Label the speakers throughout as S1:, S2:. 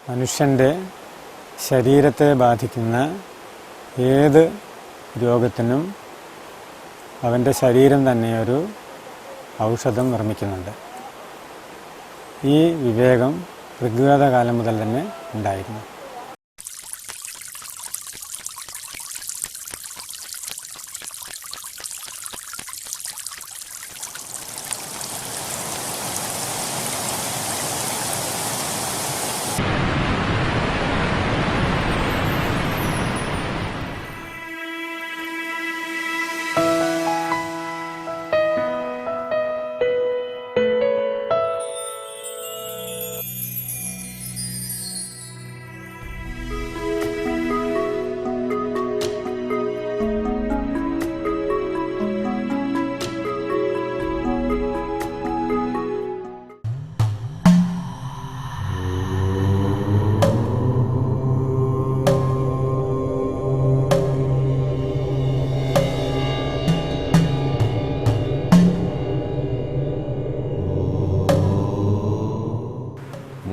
S1: മനുഷ്യൻ്റെ ശരീരത്തെ ബാധിക്കുന്ന ഏത് രോഗത്തിനും അവൻ്റെ ശരീരം തന്നെ ഒരു ഔഷധം നിർമ്മിക്കുന്നുണ്ട്. ഈ വിവേകം ഋഗ്വേദ കാലം മുതൽ തന്നെ ഉണ്ടായിരുന്നു.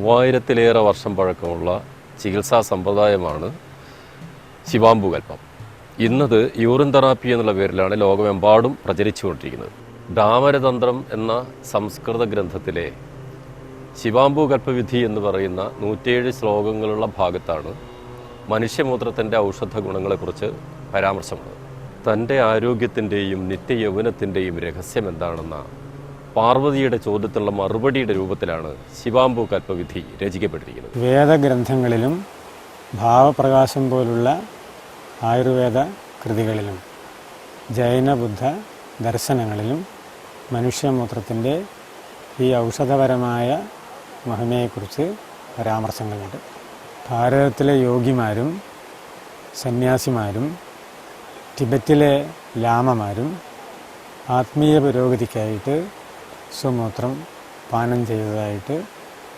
S2: മൂവായിരത്തിലേറെ വർഷം പഴക്കമുള്ള ചികിത്സാ സമ്പ്രദായമാണ് ശിവാംബുകൽപ്പം. ഇന്നത് യൂറിൻ തെറാപ്പി എന്നുള്ള പേരിലാണ് ലോകമെമ്പാടും പ്രചരിച്ചുകൊണ്ടിരിക്കുന്നത്. ഡാമരതന്ത്രം എന്ന സംസ്കൃത ഗ്രന്ഥത്തിലെ ശിവാംബുകൽപ്പവിധി എന്ന് പറയുന്ന 107 ശ്ലോകങ്ങളുള്ള ഭാഗത്താണ് മനുഷ്യമൂത്രത്തിൻ്റെ ഔഷധ ഗുണങ്ങളെക്കുറിച്ച് പരാമർശമുള്ളത്. തൻ്റെ ആരോഗ്യത്തിൻ്റെയും നിത്യയൗവനത്തിൻ്റെയും രഹസ്യം എന്താണെന്ന പാർവതിയുടെ ചോദ്യത്തിനുള്ള മറുപടിയുടെ രൂപത്തിലാണ് ശിവാംബുകൽപ്പവിധി രചിക്കപ്പെട്ടിരിക്കുന്നത്.
S1: വേദഗ്രന്ഥങ്ങളിലും ഭാവപ്രകാശം പോലുള്ള ആയുർവേദ കൃതികളിലും ജൈന-ബുദ്ധ ദർശനങ്ങളിലും മനുഷ്യമൂത്രത്തിൻ്റെ ഈ ഔഷധപരമായ മഹിമയെക്കുറിച്ച് പരാമർശങ്ങളുണ്ട്. ഭാരതത്തിലെ യോഗിമാരും സന്യാസിമാരും ടിബറ്റിലെ ലാമമാരും ആത്മീയ പുരോഗതിക്കായിട്ട് സ്വമൂത്രം പാനം ചെയ്തതായിട്ട്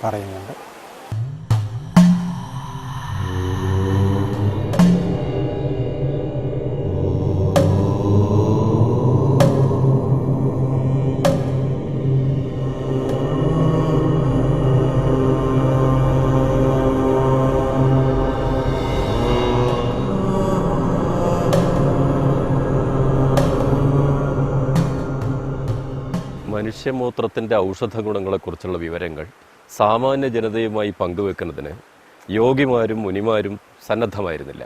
S1: പറയുന്നുണ്ട്.
S2: മനുഷ്യമൂത്രത്തിൻ്റെ ഔഷധ ഗുണങ്ങളെക്കുറിച്ചുള്ള വിവരങ്ങൾ സാമാന്യ ജനതയുമായി പങ്കുവെക്കുന്നതിന് യോഗിമാരും മുനിമാരും സന്നദ്ധമായിരുന്നില്ല.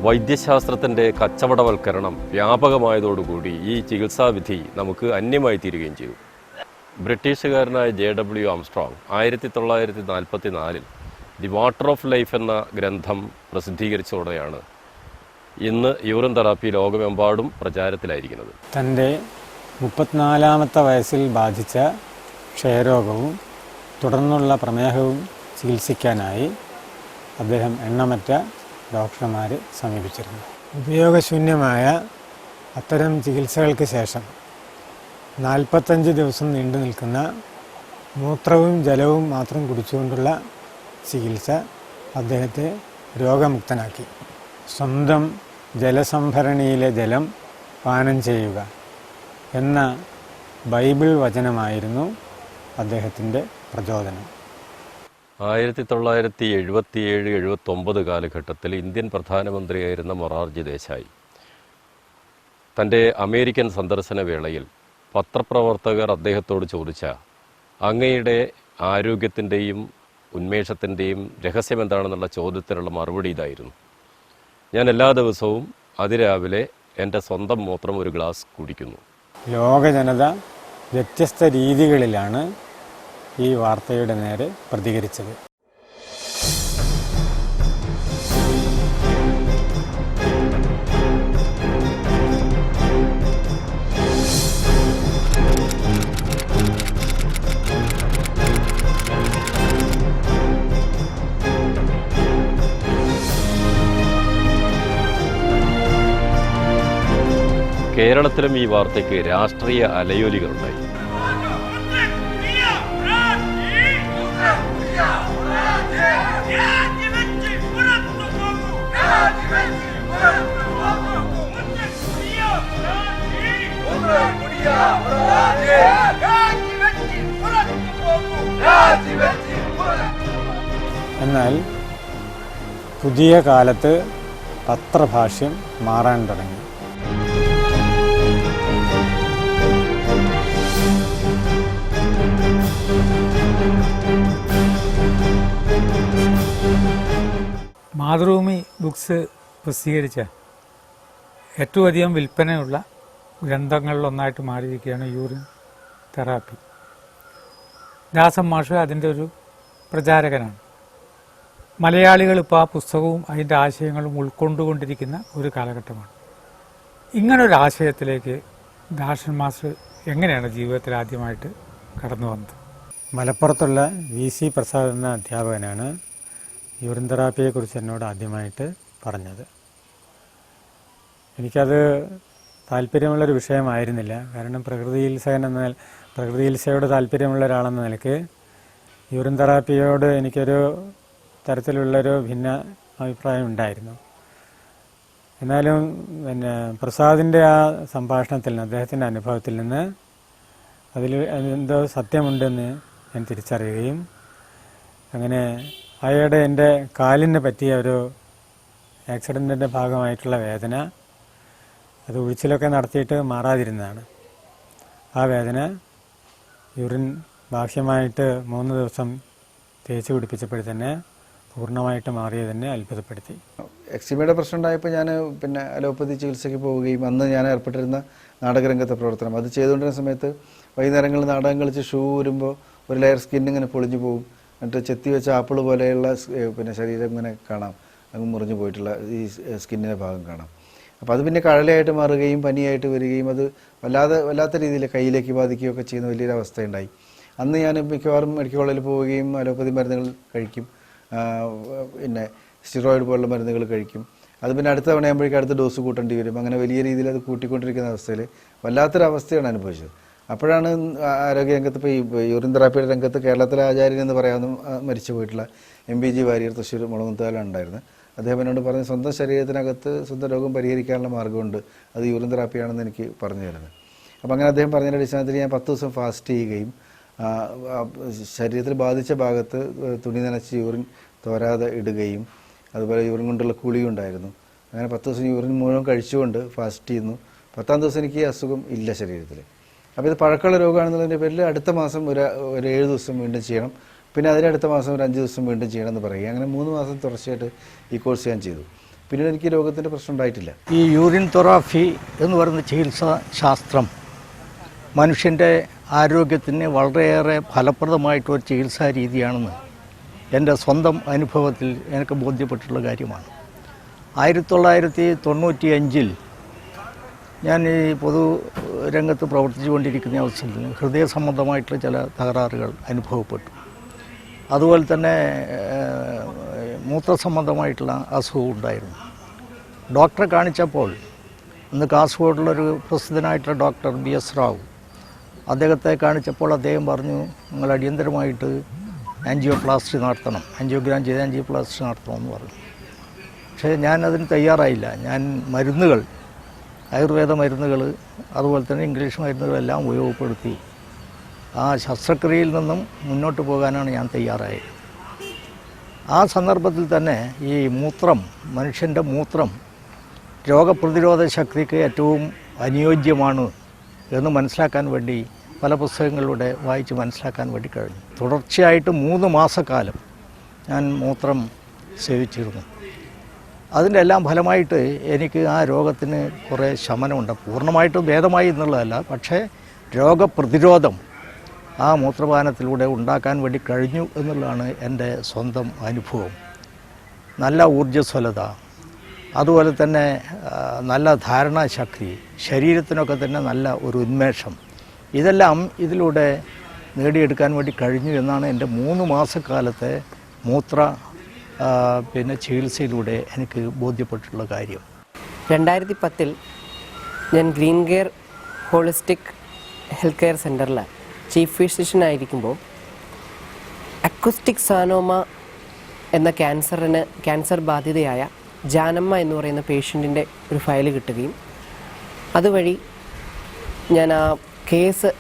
S2: വൈദ്യശാസ്ത്രത്തിൻ്റെ കച്ചവടവൽക്കരണം വ്യാപകമായതോടുകൂടി ഈ ചികിത്സാവിധി നമുക്ക് അന്യമായി തീരുകയും ചെയ്തു. ബ്രിട്ടീഷുകാരനായ JW Armstrong 1944 the water of life എന്ന ഗ്രന്ഥം പ്രസിദ്ധീകരിച്ചതോടെയാണ് ഇന്ന് യൂറിൻ തെറാപ്പി ലോകമെമ്പാടും പ്രചാരത്തിലായിരിക്കുന്നത്.
S1: തൻ്റെ 34-ാമത്തെ വയസ്സിൽ ബാധിച്ച ക്ഷയരോഗവും തുടർന്നുള്ള പ്രമേഹവും ചികിത്സിക്കാനായി അദ്ദേഹം എണ്ണമറ്റ ഡോക്ടർമാരെ സമീപിച്ചിരുന്നു. ഉപയോഗശൂന്യമായ അത്തരം ചികിത്സകൾക്ക് ശേഷം 45 ദിവസം നീണ്ടു നിൽക്കുന്ന മൂത്രവും ജലവും മാത്രം കുടിച്ചുകൊണ്ടുള്ള ചികിത്സ അദ്ദേഹത്തെ രോഗമുക്തനാക്കി. സ്വന്തം ജലസംഭരണിയിലെ ജലം പാനം ചെയ്യുക എന്ന ബൈബിൾ വചനമായിരുന്നു അദ്ദേഹത്തിൻ്റെ പ്രചോദനം.
S2: 1977-79 കാലഘട്ടത്തിൽ ഇന്ത്യൻ പ്രധാനമന്ത്രിയായിരുന്ന മൊറാർജി ദേശായി തൻ്റെ അമേരിക്കൻ സന്ദർശന വേളയിൽ പത്രപ്രവർത്തകർ അദ്ദേഹത്തോട് ചോദിച്ച അങ്ങയുടെ ആരോഗ്യത്തിൻ്റെയും ഉന്മേഷത്തിൻ്റെയും രഹസ്യം എന്താണെന്നുള്ള ചോദ്യത്തിനുള്ള മറുപടി ഇതായിരുന്നു: ഞാൻ എല്ലാ ദിവസവും അതിരാവിലെ എൻ്റെ സ്വന്തം മൂത്രം ഒരു ഗ്ലാസ് കുടിക്കുന്നു.
S1: ലോക ജനത വ്യത്യസ്ത രീതികളിലാണ് ഈ വാർത്തയുടെ നേരെ പ്രതികരിച്ചത്.
S2: കേരളത്തിലും ഈ വാർത്തയ്ക്ക് രാഷ്ട്രീയ അലയൊലികളുണ്ടായി.
S1: എന്നാൽ പുതിയ കാലത്ത് പത്രഭാഷ്യം മാറാൻ തുടങ്ങി.
S3: മാതൃഭൂമി ബുക്സ് പ്രസിദ്ധീകരിച്ച ഏറ്റവും അധികം വിൽപ്പനയുള്ള ഗ്രന്ഥങ്ങളിലൊന്നായിട്ട് മാറിയിരിക്കുകയാണ് യൂറിൻ തെറാപ്പി. ദാസൻ മാഷ് അതിൻ്റെ ഒരു പ്രചാരകനാണ്. മലയാളികൾ ഇപ്പോൾ ആ പുസ്തകവും അതിൻ്റെ ആശയങ്ങളും ഉൾക്കൊണ്ടുകൊണ്ടിരിക്കുന്ന ഒരു കാലഘട്ടമാണ്. ഇങ്ങനൊരു ആശയത്തിലേക്ക് ദാസൻ മാസ്റ്റർ എങ്ങനെയാണ് ജീവിതത്തിൽ ആദ്യമായിട്ട് കടന്നു വന്നത്?
S1: മലപ്പുറത്തുള്ള VC പ്രസാദ് എന്ന അധ്യാപകനാണ് യൂറിൻ തെറാപ്പിയെക്കുറിച്ച് എന്നോട് ആദ്യമായിട്ട് പറഞ്ഞത്. എനിക്കത് താല്പര്യമുള്ളൊരു വിഷയമായിരുന്നില്ല. കാരണം പ്രകൃതി ചികിത്സയോട് താല്പര്യമുള്ള ഒരാളെന്ന നിലയ്ക്ക് യൂറിൻ തെറാപ്പിയോട് എനിക്കൊരു തരത്തിലുള്ളൊരു ഭിന്ന അഭിപ്രായം ഉണ്ടായിരുന്നു. എന്നാലും പ്രസാദിൻ്റെ ആ സംഭാഷണത്തിൽ നിന്ന്, അദ്ദേഹത്തിൻ്റെ അനുഭവത്തിൽ നിന്ന് അതിൽ എന്തോ സത്യമുണ്ടെന്ന് ഞാൻ തിരിച്ചറിയുകയും അങ്ങനെ അയാളുടെ എൻ്റെ കാലിന് പറ്റിയ ഒരു ആക്സിഡൻറ്റിൻ്റെ ഭാഗമായിട്ടുള്ള വേദന, അത് ഉഴിച്ചിലൊക്കെ നടത്തിയിട്ട് മാറാതിരുന്നതാണ്. ആ വേദന യൂറിൻ ബാഹ്യമായിട്ട് 3 ദിവസം തേച്ച് പിടിപ്പിച്ചപ്പോൾ തന്നെ പൂർണ്ണമായിട്ട് മാറിയതെന്നെ അത്ഭുതപ്പെടുത്തി.
S4: എക്സിമയുടെ പ്രശ്നം ഉണ്ടായപ്പോൾ ഞാൻ അലോപ്പതി ചികിത്സയ്ക്ക് പോവുകയും അന്ന് ഞാൻ ഏർപ്പെട്ടിരുന്ന നാടകരംഗത്തെ പ്രവർത്തനം അത് ചെയ്തുകൊണ്ടിരുന്ന സമയത്ത് വൈകുന്നേരങ്ങളിൽ നാടകം കളിച്ച് ഷൂ വരുമ്പോൾ ഒരു ലെയർ സ്കിൻ ഇങ്ങനെ പൊളിഞ്ഞു പോകും. എന്നിട്ട് ചെത്തി വെച്ച ആപ്പിൾ പോലെയുള്ള ശരീരം ഇങ്ങനെ കാണാം, അങ്ങ് മുറിഞ്ഞു പോയിട്ടുള്ള ഈ സ്കിന്നിൻ്റെ ഭാഗം കാണാം. അപ്പോൾ അത് പിന്നെ കഴലയായിട്ട് മാറുകയും പനിയായിട്ട് വരികയും അത് വല്ലാത്ത രീതിയിൽ കയ്യിലേക്ക് ബാധിക്കുകയൊക്കെ ചെയ്യുന്ന വലിയൊരു അവസ്ഥയുണ്ടായി. അന്ന് ഞാൻ മിക്കവാറും മെഡിക്കൽ കോളേജിൽ പോവുകയും അലോപ്പതി മരുന്നുകൾ കഴിക്കും, സ്റ്റിറോയിഡ് പോലുള്ള മരുന്നുകൾ കഴിക്കും. അത് പിന്നെ അടുത്ത തവണയാകുമ്പോഴേക്കും അടുത്ത ഡോസ് കൂട്ടേണ്ടി വരും. അങ്ങനെ വലിയ രീതിയിൽ അത് കൂട്ടിക്കൊണ്ടിരിക്കുന്ന അവസ്ഥയിൽ വല്ലാത്തൊരവസ്ഥയാണ് അനുഭവിച്ചത്. അപ്പോഴാണ് ആരോഗ്യരംഗത്ത് ഇപ്പോൾ ഈ യൂറിൻ തെറാപ്പിയുടെ രംഗത്ത് കേരളത്തിലെ ആചാര്യൻ എന്ന് പറയാവുന്ന മരിച്ചു പോയിട്ടുള്ള MBG വാര്യർ തൃശ്ശൂർ മുളകുന്നത്താലാണ് ഉണ്ടായിരുന്നത്. അദ്ദേഹം എന്നോട് പറഞ്ഞ് സ്വന്തം ശരീരത്തിനകത്ത് സ്വന്തം രോഗം പരിഹരിക്കാനുള്ള മാർഗ്ഗമുണ്ട്, അത് യൂറിൻ തെറാപ്പിയാണെന്ന് എനിക്ക് പറഞ്ഞു തരുന്നത്. അപ്പോൾ അങ്ങനെ അദ്ദേഹം പറഞ്ഞതിൻ്റെ അടിസ്ഥാനത്തിൽ ഞാൻ 10 ദിവസം ഫാസ്റ്റ് ചെയ്യുകയും ശരീരത്തിൽ ബാധിച്ച ഭാഗത്ത് തുണി നനച്ച് യൂറിൻ തോരാതെ ഇടുകയും അതുപോലെ യൂറിൻ കൊണ്ടുള്ള കുളിയും ഉണ്ടായിരുന്നു. അങ്ങനെ 10 ദിവസം യൂറിൻ മുഴുവൻ കഴിച്ചുകൊണ്ട് ഫാസ്റ്റ് ചെയ്യുന്നു. 10ാം ദിവസം എനിക്ക് ഈ അസുഖം ഇല്ല ശരീരത്തിൽ. അപ്പോൾ ഇത് പഴക്കമുള്ള രോഗമാണെന്നുള്ളതിൻ്റെ പേരിൽ അടുത്ത മാസം ഒരു 7 ദിവസം വീണ്ടും ചെയ്യണം, പിന്നെ അതിനടുത്ത മാസം ഒരു 5 ദിവസം വീണ്ടും ചെയ്യണമെന്ന് പറയുക. അങ്ങനെ 3 മാസം തുടർച്ചയായിട്ട് ഈ കോഴ്സ് ഞാൻ ചെയ്തു. പിന്നീട് എനിക്ക് രോഗത്തിൻ്റെ പ്രശ്നം ഉണ്ടായിട്ടില്ല.
S5: ഈ യൂറിൻ തെറാപ്പി എന്ന് പറയുന്ന ചികിത്സാ ശാസ്ത്രം മനുഷ്യൻ്റെ ആരോഗ്യത്തിന് വളരെയേറെ ഫലപ്രദമായിട്ടൊരു ചികിത്സാ രീതിയാണെന്ന് എൻ്റെ സ്വന്തം അനുഭവത്തിൽ എനിക്ക് ബോധ്യപ്പെട്ടിട്ടുള്ള കാര്യമാണ്. 1995 ഞാൻ ഈ പൊതുരംഗത്ത് പ്രവർത്തിച്ചു കൊണ്ടിരിക്കുന്ന അവസരത്തിൽ ഹൃദയ സംബന്ധമായിട്ടുള്ള ചില തകരാറുകൾ അനുഭവപ്പെട്ടു. അതുപോലെ തന്നെ മൂത്രസംബന്ധമായിട്ടുള്ള അസുഖം ഉണ്ടായിരുന്നു. ഡോക്ടറെ കാണിച്ചപ്പോൾ ഇന്ന് കാസർഗോഡുള്ളൊരു പ്രസിദ്ധനായിട്ടുള്ള ഡോക്ടർ BS റാവു, അദ്ദേഹത്തെ കാണിച്ചപ്പോൾ അദ്ദേഹം പറഞ്ഞു, നിങ്ങൾ അടിയന്തരമായിട്ട് ആൻജിയോപ്ലാസ്റ്റി നടത്തണം, ആൻജിയോഗ്രാം ചെയ്ത് ആൻജിയോപ്ലാസ്റ്റി നടത്തണമെന്ന് പറഞ്ഞു. പക്ഷേ ഞാൻ അതിന് തയ്യാറായില്ല. ഞാൻ മരുന്നുകൾ, ആയുർവേദ മരുന്നുകൾ അതുപോലെ തന്നെ ഇംഗ്ലീഷ് മരുന്നുകളെല്ലാം ഉപയോഗപ്പെടുത്തി ആ ശസ്ത്രക്രിയയിൽ നിന്നും മുന്നോട്ട് പോകാനാണ് ഞാൻ തയ്യാറായത്. ആ സന്ദർഭത്തിൽ തന്നെ ഈ മൂത്രം, മനുഷ്യൻ്റെ മൂത്രം രോഗപ്രതിരോധ ശക്തിക്ക് ഏറ്റവും അനുയോജ്യമാണ് എന്ന് മനസ്സിലാക്കാൻ വേണ്ടി പല പുസ്തകങ്ങളിലൂടെ വായിച്ച് മനസ്സിലാക്കാൻ വേണ്ടി കഴിഞ്ഞു. തുടർച്ചയായിട്ട് 3 മാസക്കാലം ഞാൻ മൂത്രം സേവിച്ചിരുന്നു. അതിൻ്റെ എല്ലാം ഫലമായിട്ട് എനിക്ക് ആ രോഗത്തിന് കുറേ ശമനമുണ്ട്. പൂർണ്ണമായിട്ടും ഭേദമായി എന്നുള്ളതല്ല, പക്ഷേ രോഗപ്രതിരോധം ആ മൂത്രപാനത്തിലൂടെ ഉണ്ടാക്കാൻ വേണ്ടി കഴിഞ്ഞു എന്നുള്ളതാണ് എൻ്റെ സ്വന്തം അനുഭവം. നല്ല ഊർജ്ജസ്വലത, അതുപോലെ തന്നെ നല്ല ധാരണാശക്തി, ശരീരത്തിനൊക്കെ തന്നെ നല്ല ഒരു ഉന്മേഷം, ഇതെല്ലാം ഇതിലൂടെ നേടിയെടുക്കാൻ വേണ്ടി കഴിഞ്ഞു എന്നാണ് എൻ്റെ 3 മാസക്കാലത്തെ ചികിത്സയിലൂടെ എനിക്ക് ബോധ്യപ്പെട്ടിട്ടുള്ള കാര്യം.
S6: 2010 ഞാൻ green care holistic health care സെൻ്ററിൽ ചീഫ് ഫിസിഷ്യനായിരിക്കുമ്പോൾ അക്വസ്റ്റിക് സാനോമ എന്ന ക്യാൻസർ ബാധിതയായ ജാനമ്മ എന്ന് പറയുന്ന പേഷ്യൻറ്റിൻ്റെ ഒരു ഫയൽ കിട്ടുകയും അതുവഴി ഞാൻ ആ കേസ്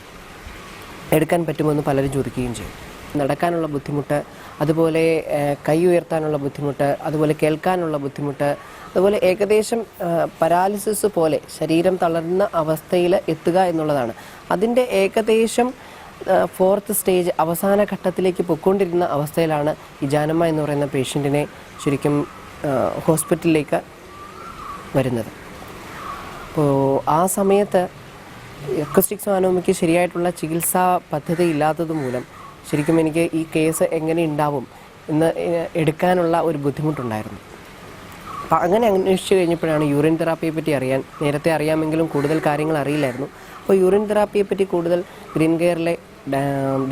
S6: എടുക്കാൻ പറ്റുമെന്ന് പലരും ചോദിക്കുകയും ചെയ്യും. നടക്കാനുള്ള ബുദ്ധിമുട്ട്, അതുപോലെ കൈ ഉയർത്താനുള്ള ബുദ്ധിമുട്ട്, അതുപോലെ കേൾക്കാനുള്ള ബുദ്ധിമുട്ട്, അതുപോലെ ഏകദേശം പരാലിസിസ് പോലെ ശരീരം തളർന്ന അവസ്ഥയിൽ എത്തുക എന്നുള്ളതാണ്. അതിൻ്റെ ഏകദേശം 4th സ്റ്റേജ് അവസാന ഘട്ടത്തിലേക്ക് പൊയ്ക്കൊണ്ടിരുന്ന അവസ്ഥയിലാണ് ഈ ജാനമ്മ എന്ന് പറയുന്ന പേഷ്യൻറ്റിനെ ശരിക്കും ഹോസ്പിറ്റലിലേക്ക് വരുന്നത്. അപ്പോൾ ആ സമയത്ത് അക്വസ്റ്റിക് സാനോമയ്ക്ക് ശരിയായിട്ടുള്ള ചികിത്സാ പദ്ധതി ഇല്ലാത്തത് മൂലം ശരിക്കും എനിക്ക് ഈ കേസ് എങ്ങനെ ഉണ്ടാവും എന്ന് എടുക്കാനുള്ള ഒരു ബുദ്ധിമുട്ടുണ്ടായിരുന്നു. അപ്പം അങ്ങനെ അന്വേഷിച്ച് കഴിഞ്ഞപ്പോഴാണ് യൂറിൻ തെറാപ്പിയെ പറ്റി നേരത്തെ അറിയാമെങ്കിലും കൂടുതൽ കാര്യങ്ങൾ അറിയില്ലായിരുന്നു. അപ്പോൾ യൂറിൻ തെറാപ്പിയെ പറ്റി കൂടുതൽ ഗ്രീൻ കെയറിലെ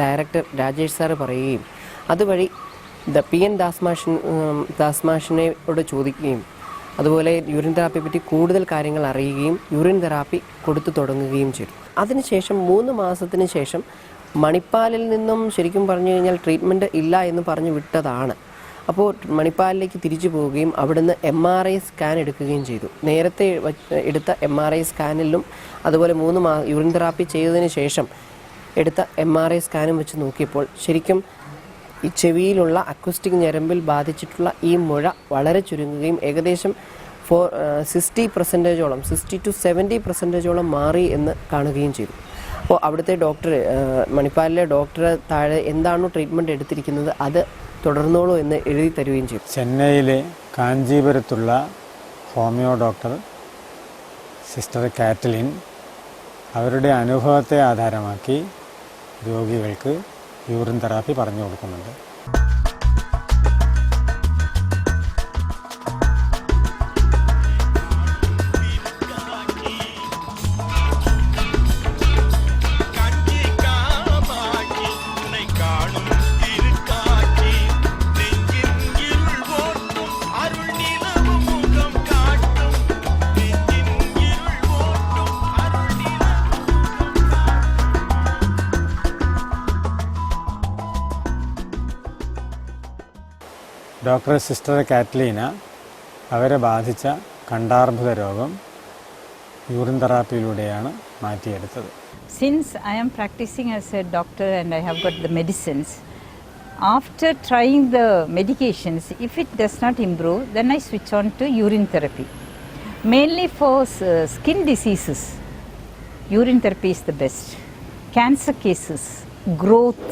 S6: ഡയറക്ടർ രാജേഷ് സാറ് പറയുകയും അതുവഴി PN ദാസ്മാഷിനോട് ചോദിക്കുകയും അതുപോലെ യൂറിൻ തെറാപ്പിയെ പറ്റി കൂടുതൽ കാര്യങ്ങൾ അറിയുകയും യൂറിൻ തെറാപ്പി കൊടുത്തു തുടങ്ങുകയും ചെയ്തു. അതിനുശേഷം 3 മാസത്തിന് ശേഷം മണിപ്പാലിൽ നിന്നും ശരിക്കും പറഞ്ഞു കഴിഞ്ഞാൽ ട്രീറ്റ്മെൻറ്റ് ഇല്ല എന്ന് പറഞ്ഞു വിട്ടതാണ്. അപ്പോൾ മണിപ്പാലിലേക്ക് തിരിച്ചു പോവുകയും അവിടുന്ന് MRI സ്കാൻ എടുക്കുകയും ചെയ്തു. നേരത്തെ എടുത്ത MRI സ്കാനിലും അതുപോലെ 3 യൂറിൻ തെറാപ്പി ചെയ്തതിന് ശേഷം എടുത്ത MRI സ്കാനും വെച്ച് നോക്കിയപ്പോൾ ശരിക്കും ഈ ചെവിയിലുള്ള അക്വസ്റ്റിക് ഞരമ്പിൽ ബാധിച്ചിട്ടുള്ള ഈ മുഴ വളരെ ചുരുങ്ങുകയും ഏകദേശം 60%ഓളം 60 to 70% മാറി എന്ന് കാണുകയും ചെയ്തു. അപ്പോൾ അവിടുത്തെ ഡോക്ടർ, മണിപ്പാലിലെ ഡോക്ടർ താഴെ എന്താണോ ട്രീറ്റ്മെൻറ്റ് എടുത്തിരിക്കുന്നത് അത് തുടർന്നോളൂ എന്ന് എഴുതി തരുകയും ചെയ്തു.
S1: ചെന്നൈയിലെ കാഞ്ചീപുരത്തുള്ള ഹോമിയോ ഡോക്ടർ സിസ്റ്റർ കാറ്റലിൻ അവരുടെ അനുഭവത്തെ ആധാരമാക്കി രോഗികൾക്ക് യൂറിൻ തെറാപ്പി പറഞ്ഞു കൊടുക്കുന്നുണ്ട്. ഡോക്ടർ സിസ്റ്റർ കാറ്റലീന അവരെ ബാധിച്ച കണ്ഠാർബുദ രോഗം urine തെറാപ്പിയിലൂടെയാണ് മാറ്റിയെടുത്തത്.
S7: Since I am practicing as a doctor and I have got the medicines, after trying the medications, if it does not improve, then I switch on to urine therapy. Mainly for skin diseases, urine therapy is the best. Cancer cases, growth,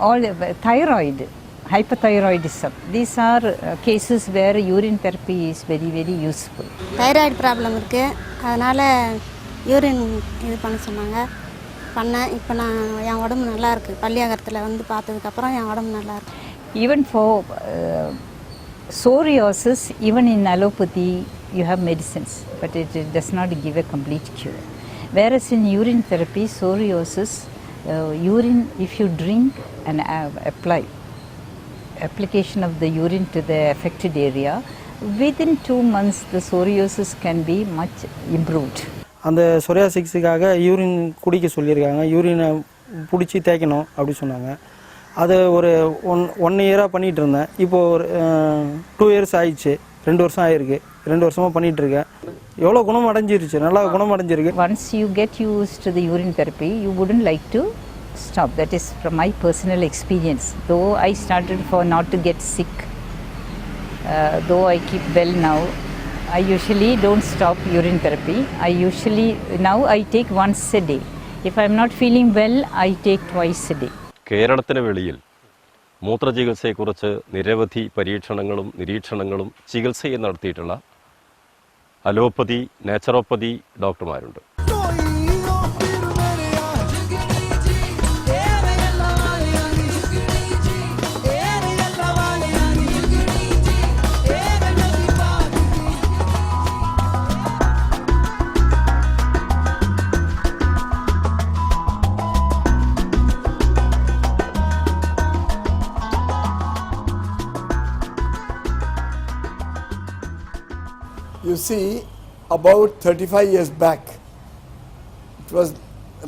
S7: all thyroid, hypothyroidism. These are cases where urine therapy is very, very useful.
S8: Thyroid problem இருக்குது, அதனால் urine இது பண்ண சொன்னாங்க. பண்ணேன். இப்போ நான் என் உடம்பு நல்லா இருக்குது. பள்ளியாகரத்தில் வந்து பார்த்ததுக்கப்புறம் என் உடம்பு நல்லா இருக்குது.
S7: Even for psoriasis, even in allopathy, you have medicines, but it does not give a complete cure. Whereas in urine therapy, psoriasis, urine, if you drink and application of the urine to the affected area, within 2 months the psoriasis can be much improved.
S9: அந்த சொரியாசிக்ஸுக்காக urine குடிக்க சொல்லியிருக்காங்க. யூரினை பிடிச்சி தேய்க்கணும் அப்படி சொன்னாங்க. அது ஒரு one இயராக பண்ணிகிட்டு இருந்தேன். இப்போது ஒரு 2 years ஆயிடுச்சு. 2 வருஷம் ஆகிருக்கு. 2 வருஷமாக பண்ணிகிட்ருக்கேன். எவ்வளோ குணம் அடைஞ்சிருச்சு, நல்லா குணம் அடைஞ்சிருக்கு.
S7: Once you get used to the urine therapy, you wouldn't like to stop. That is from my personal experience. Though I started for not to get sick, though I keep well now, I usually don't stop urine therapy. Now I take once a day. If I am not feeling well, I take twice a day.
S2: കേരളത്തിന് വെളിയിൽ മൂത്രചികിത്സയെക്കുറിച്ച് നിരവധി പരീക്ഷണങ്ങളും നിരീക്ഷണങ്ങളും ചികിത്സയും നടത്തിയിട്ടുള്ള allopathy, naturopathy ഡോക്ടർമാരുണ്ട്.
S10: You see, about 35 years back, it was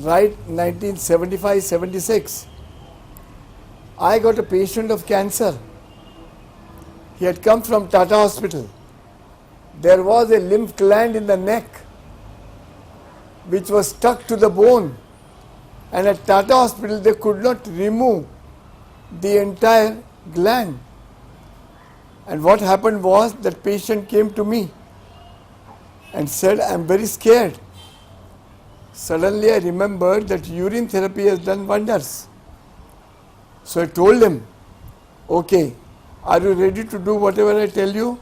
S10: right 1975-76, I got a patient of cancer. He had come from Tata Hospital. There was a lymph gland in the neck which was stuck to the bone, and at Tata Hospital they could not remove the entire gland. And what happened was that patient came to me and said, I am very scared. Suddenly I remembered that urine therapy has done wonders. So I told him, okay, are you ready to do whatever I tell you?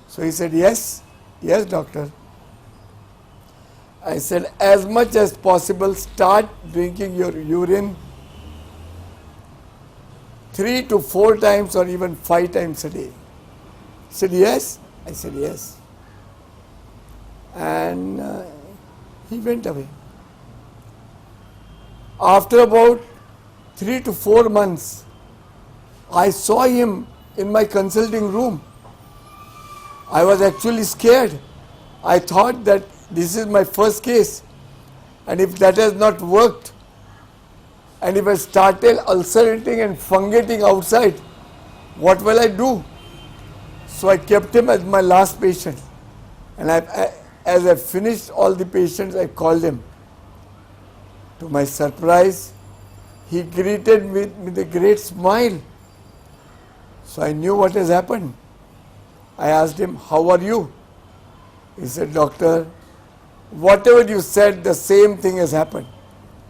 S10: So he said, yes, yes doctor. I said, as much as possible start drinking your urine 3 to 4 times or even 5 times a day. He said, yes. I said, yes. And he went away. After about 3 to 4 months, I saw him in my consulting room. I was actually scared. I thought that this is my first case, and if that has not worked, and if I started ulcerating and fungating outside, what will I do? So I kept him as my last patient, and as I finished all the patients, I called him. To my surprise, he greeted me with a great smile. So I knew what has happened. I asked him, how are you? He said, doctor, whatever you said, the same thing has happened.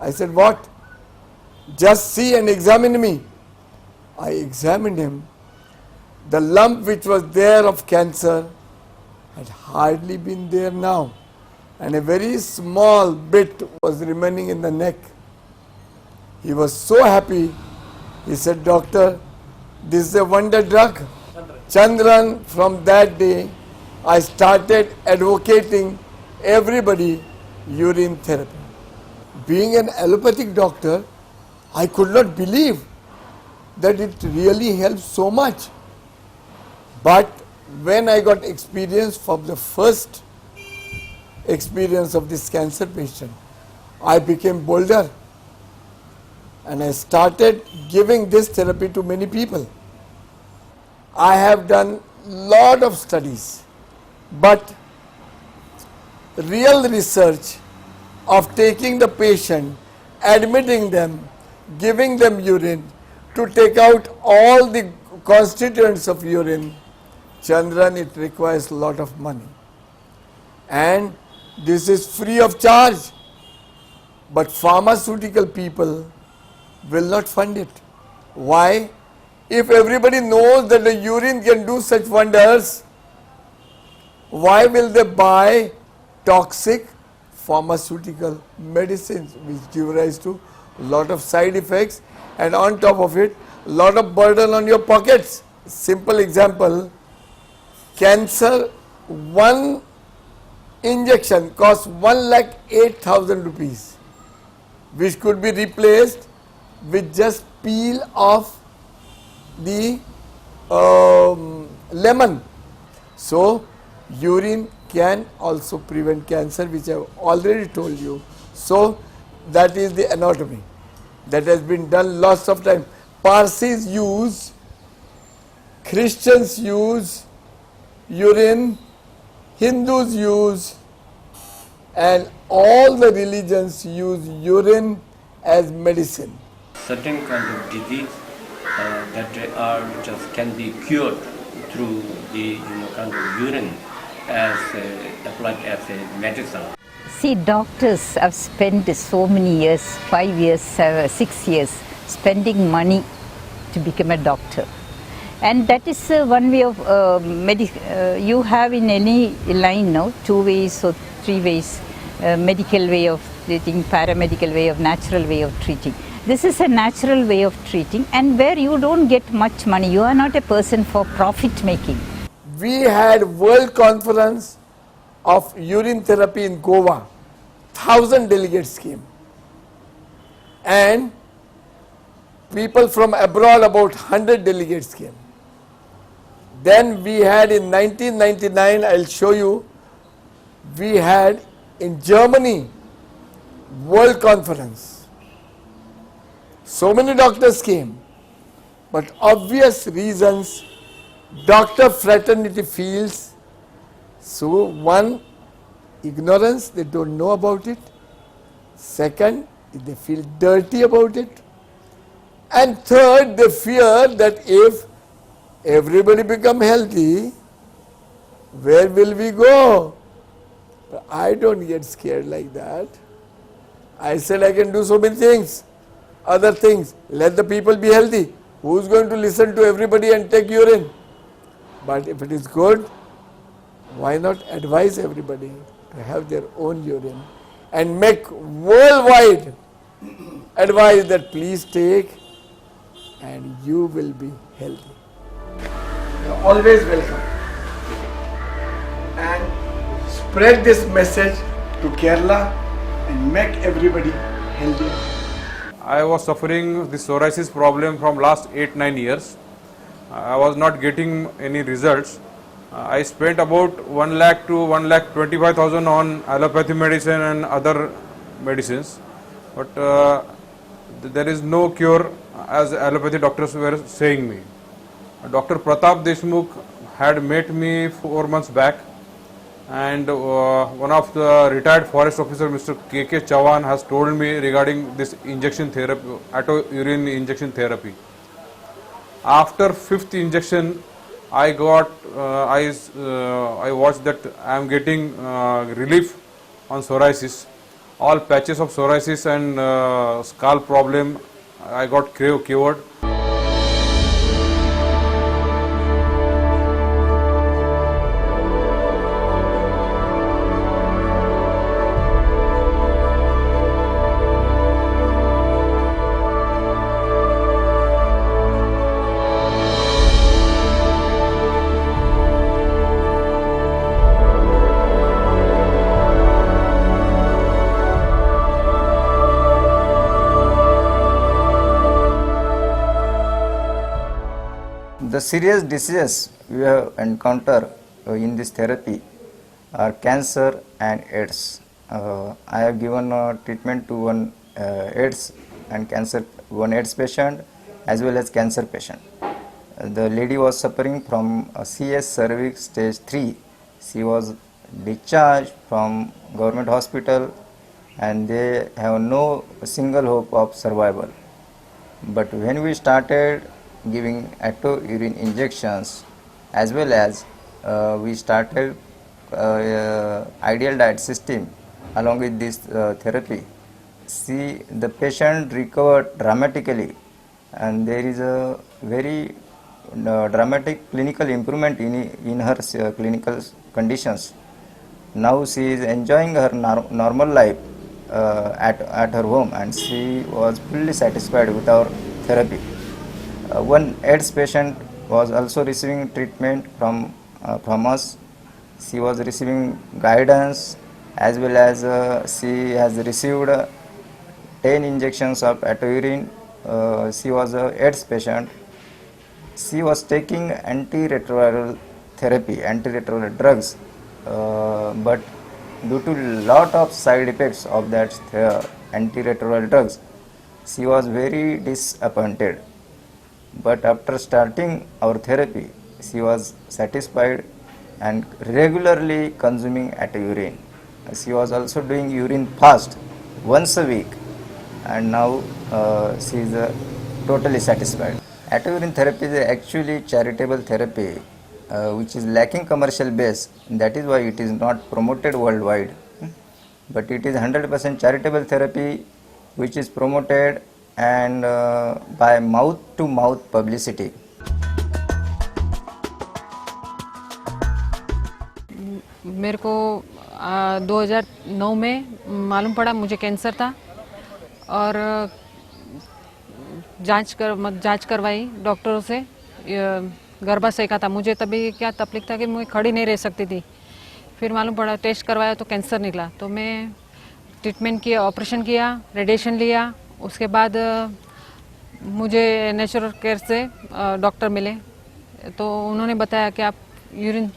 S10: I said, what? Just see and examine me. I examined him. The lump which was there of cancer had hardly been there now, and a very small bit was remaining in the neck. He was so happy. He said, doctor, this is a wonder drug. Chandran, from that day, I started advocating everybody urine therapy. Being an allopathic doctor, I could not believe that it really helps so much. But when I got experience from the first experience of this cancer patient, I became bolder, and I started giving this therapy to many people. I have done lot of studies, but real research of taking the patient, admitting them, giving them urine to take out all the constituents of urine, Chandran, it requires a lot of money. And this is free of charge. But pharmaceutical people will not fund it. Why? If everybody knows that the urine can do such wonders, why will they buy toxic pharmaceutical medicines which give rise to a lot of side effects, and on top of it, a lot of burden on your pockets? Simple example, cancer, one injection costs 1,08,000 rupees, which could be replaced with just peel of the lemon. So urine can also prevent cancer, which I have already told you. So that is the anatomy that has been done lots of time. Parsis use, Christians use urine, Hindus use, and all the religions use urine as medicine.
S11: Certain kind of disease that are just can be cured through the kind of urine as applied as a medicine.
S7: See, doctors have spent so many years, 5 years, 6 years, spending money to become a doctor. And that is one way of you have in any line now 2 ways or 3 ways, medical way of treating, paramedical way of, natural way of treating. This is a natural way of treating, and where you don't get much money. You are not a person for profit making.
S10: We had World Conference of Urine Therapy in Goa. 1,000 delegates came, and people from abroad, about 100 delegates came. Then we had in 1999, I'll show you, we had in Germany World Conference. So many doctors came, but obvious reasons doctor fraternity feels. So one, ignorance, they don't know about it. Second, they feel dirty about it. And third, they fear that if everybody become healthy, where will we go? But I don't get scared like that. I said I can do so many things, other things. Let the people be healthy. Who's going to listen to everybody and take urine? But if it is good, why not advise everybody to have their own urine and make worldwide advice that please take and you will be healthy. You are always welcome. And spread this message to Kerala and make everybody healthy.
S12: I was suffering the psoriasis problem from last 8-9 years. I was not getting any results. I spent about 1 lakh to 1,25,000 on allopathy medicine and other medicines, but there is no cure as allopathy doctors were saying me. Dr. Pratap Deshmukh had met me 4 months back, and one of the retired forest officer, Mr. K.K. Chavan, has told me regarding this injection therapy, auto-urine injection therapy. After 5th injection, I watched that I am getting relief on psoriasis. All patches of psoriasis and scalp problem I got cured.
S13: The serious diseases we have encountered in this therapy are cancer and AIDS. I have given treatment to one AIDS patient as well as cancer patient. The lady was suffering from CS cervix stage 3. She was discharged from government hospital and they have no single hope of survival. But when we started giving auto-urine injections as well as we started ideal diet system along with this therapy, the patient recovered dramatically and there is a very dramatic clinical improvement in her clinical conditions. Now she is enjoying her normal life at her home and she was fully satisfied with our therapy. One AIDS patient was also receiving treatment from us. She was receiving guidance as well as she has received 10 injections of auto-urine. She was an AIDS patient. She was taking antiretroviral therapy, antiretroviral drugs, but due to lot of side effects of that antiretroviral drugs, she was very disappointed. But after starting our therapy, she was satisfied and regularly consuming auto-urine. She was also doing urine fast once a week and now she is totally satisfied. Auto-urine therapy is actually charitable therapy which is lacking commercial base. That is why it is not promoted worldwide. But it is 100% charitable therapy which is promoted and by mouth to mouth publicity.
S14: मेरे को 2009 में मालूम पड़ा मुझे cancer था और जांच करवाई डॉक्टरों से। गर्भाशय का था मुझे, तभी क्या तकलीफ था कि मैं खड़ी नहीं रह सकती थी। फिर मालूम पड़ा, टेस्ट करवाया तो कैंसर निकला। तो मैं ट्रीटमेंट किया, ऑपरेशन किया, रेडिएशन लिया। उसके बाद मुझे नेचुरल केयर से डॉक्टर मिले तो उन्होंने बताया कि आप यूरिन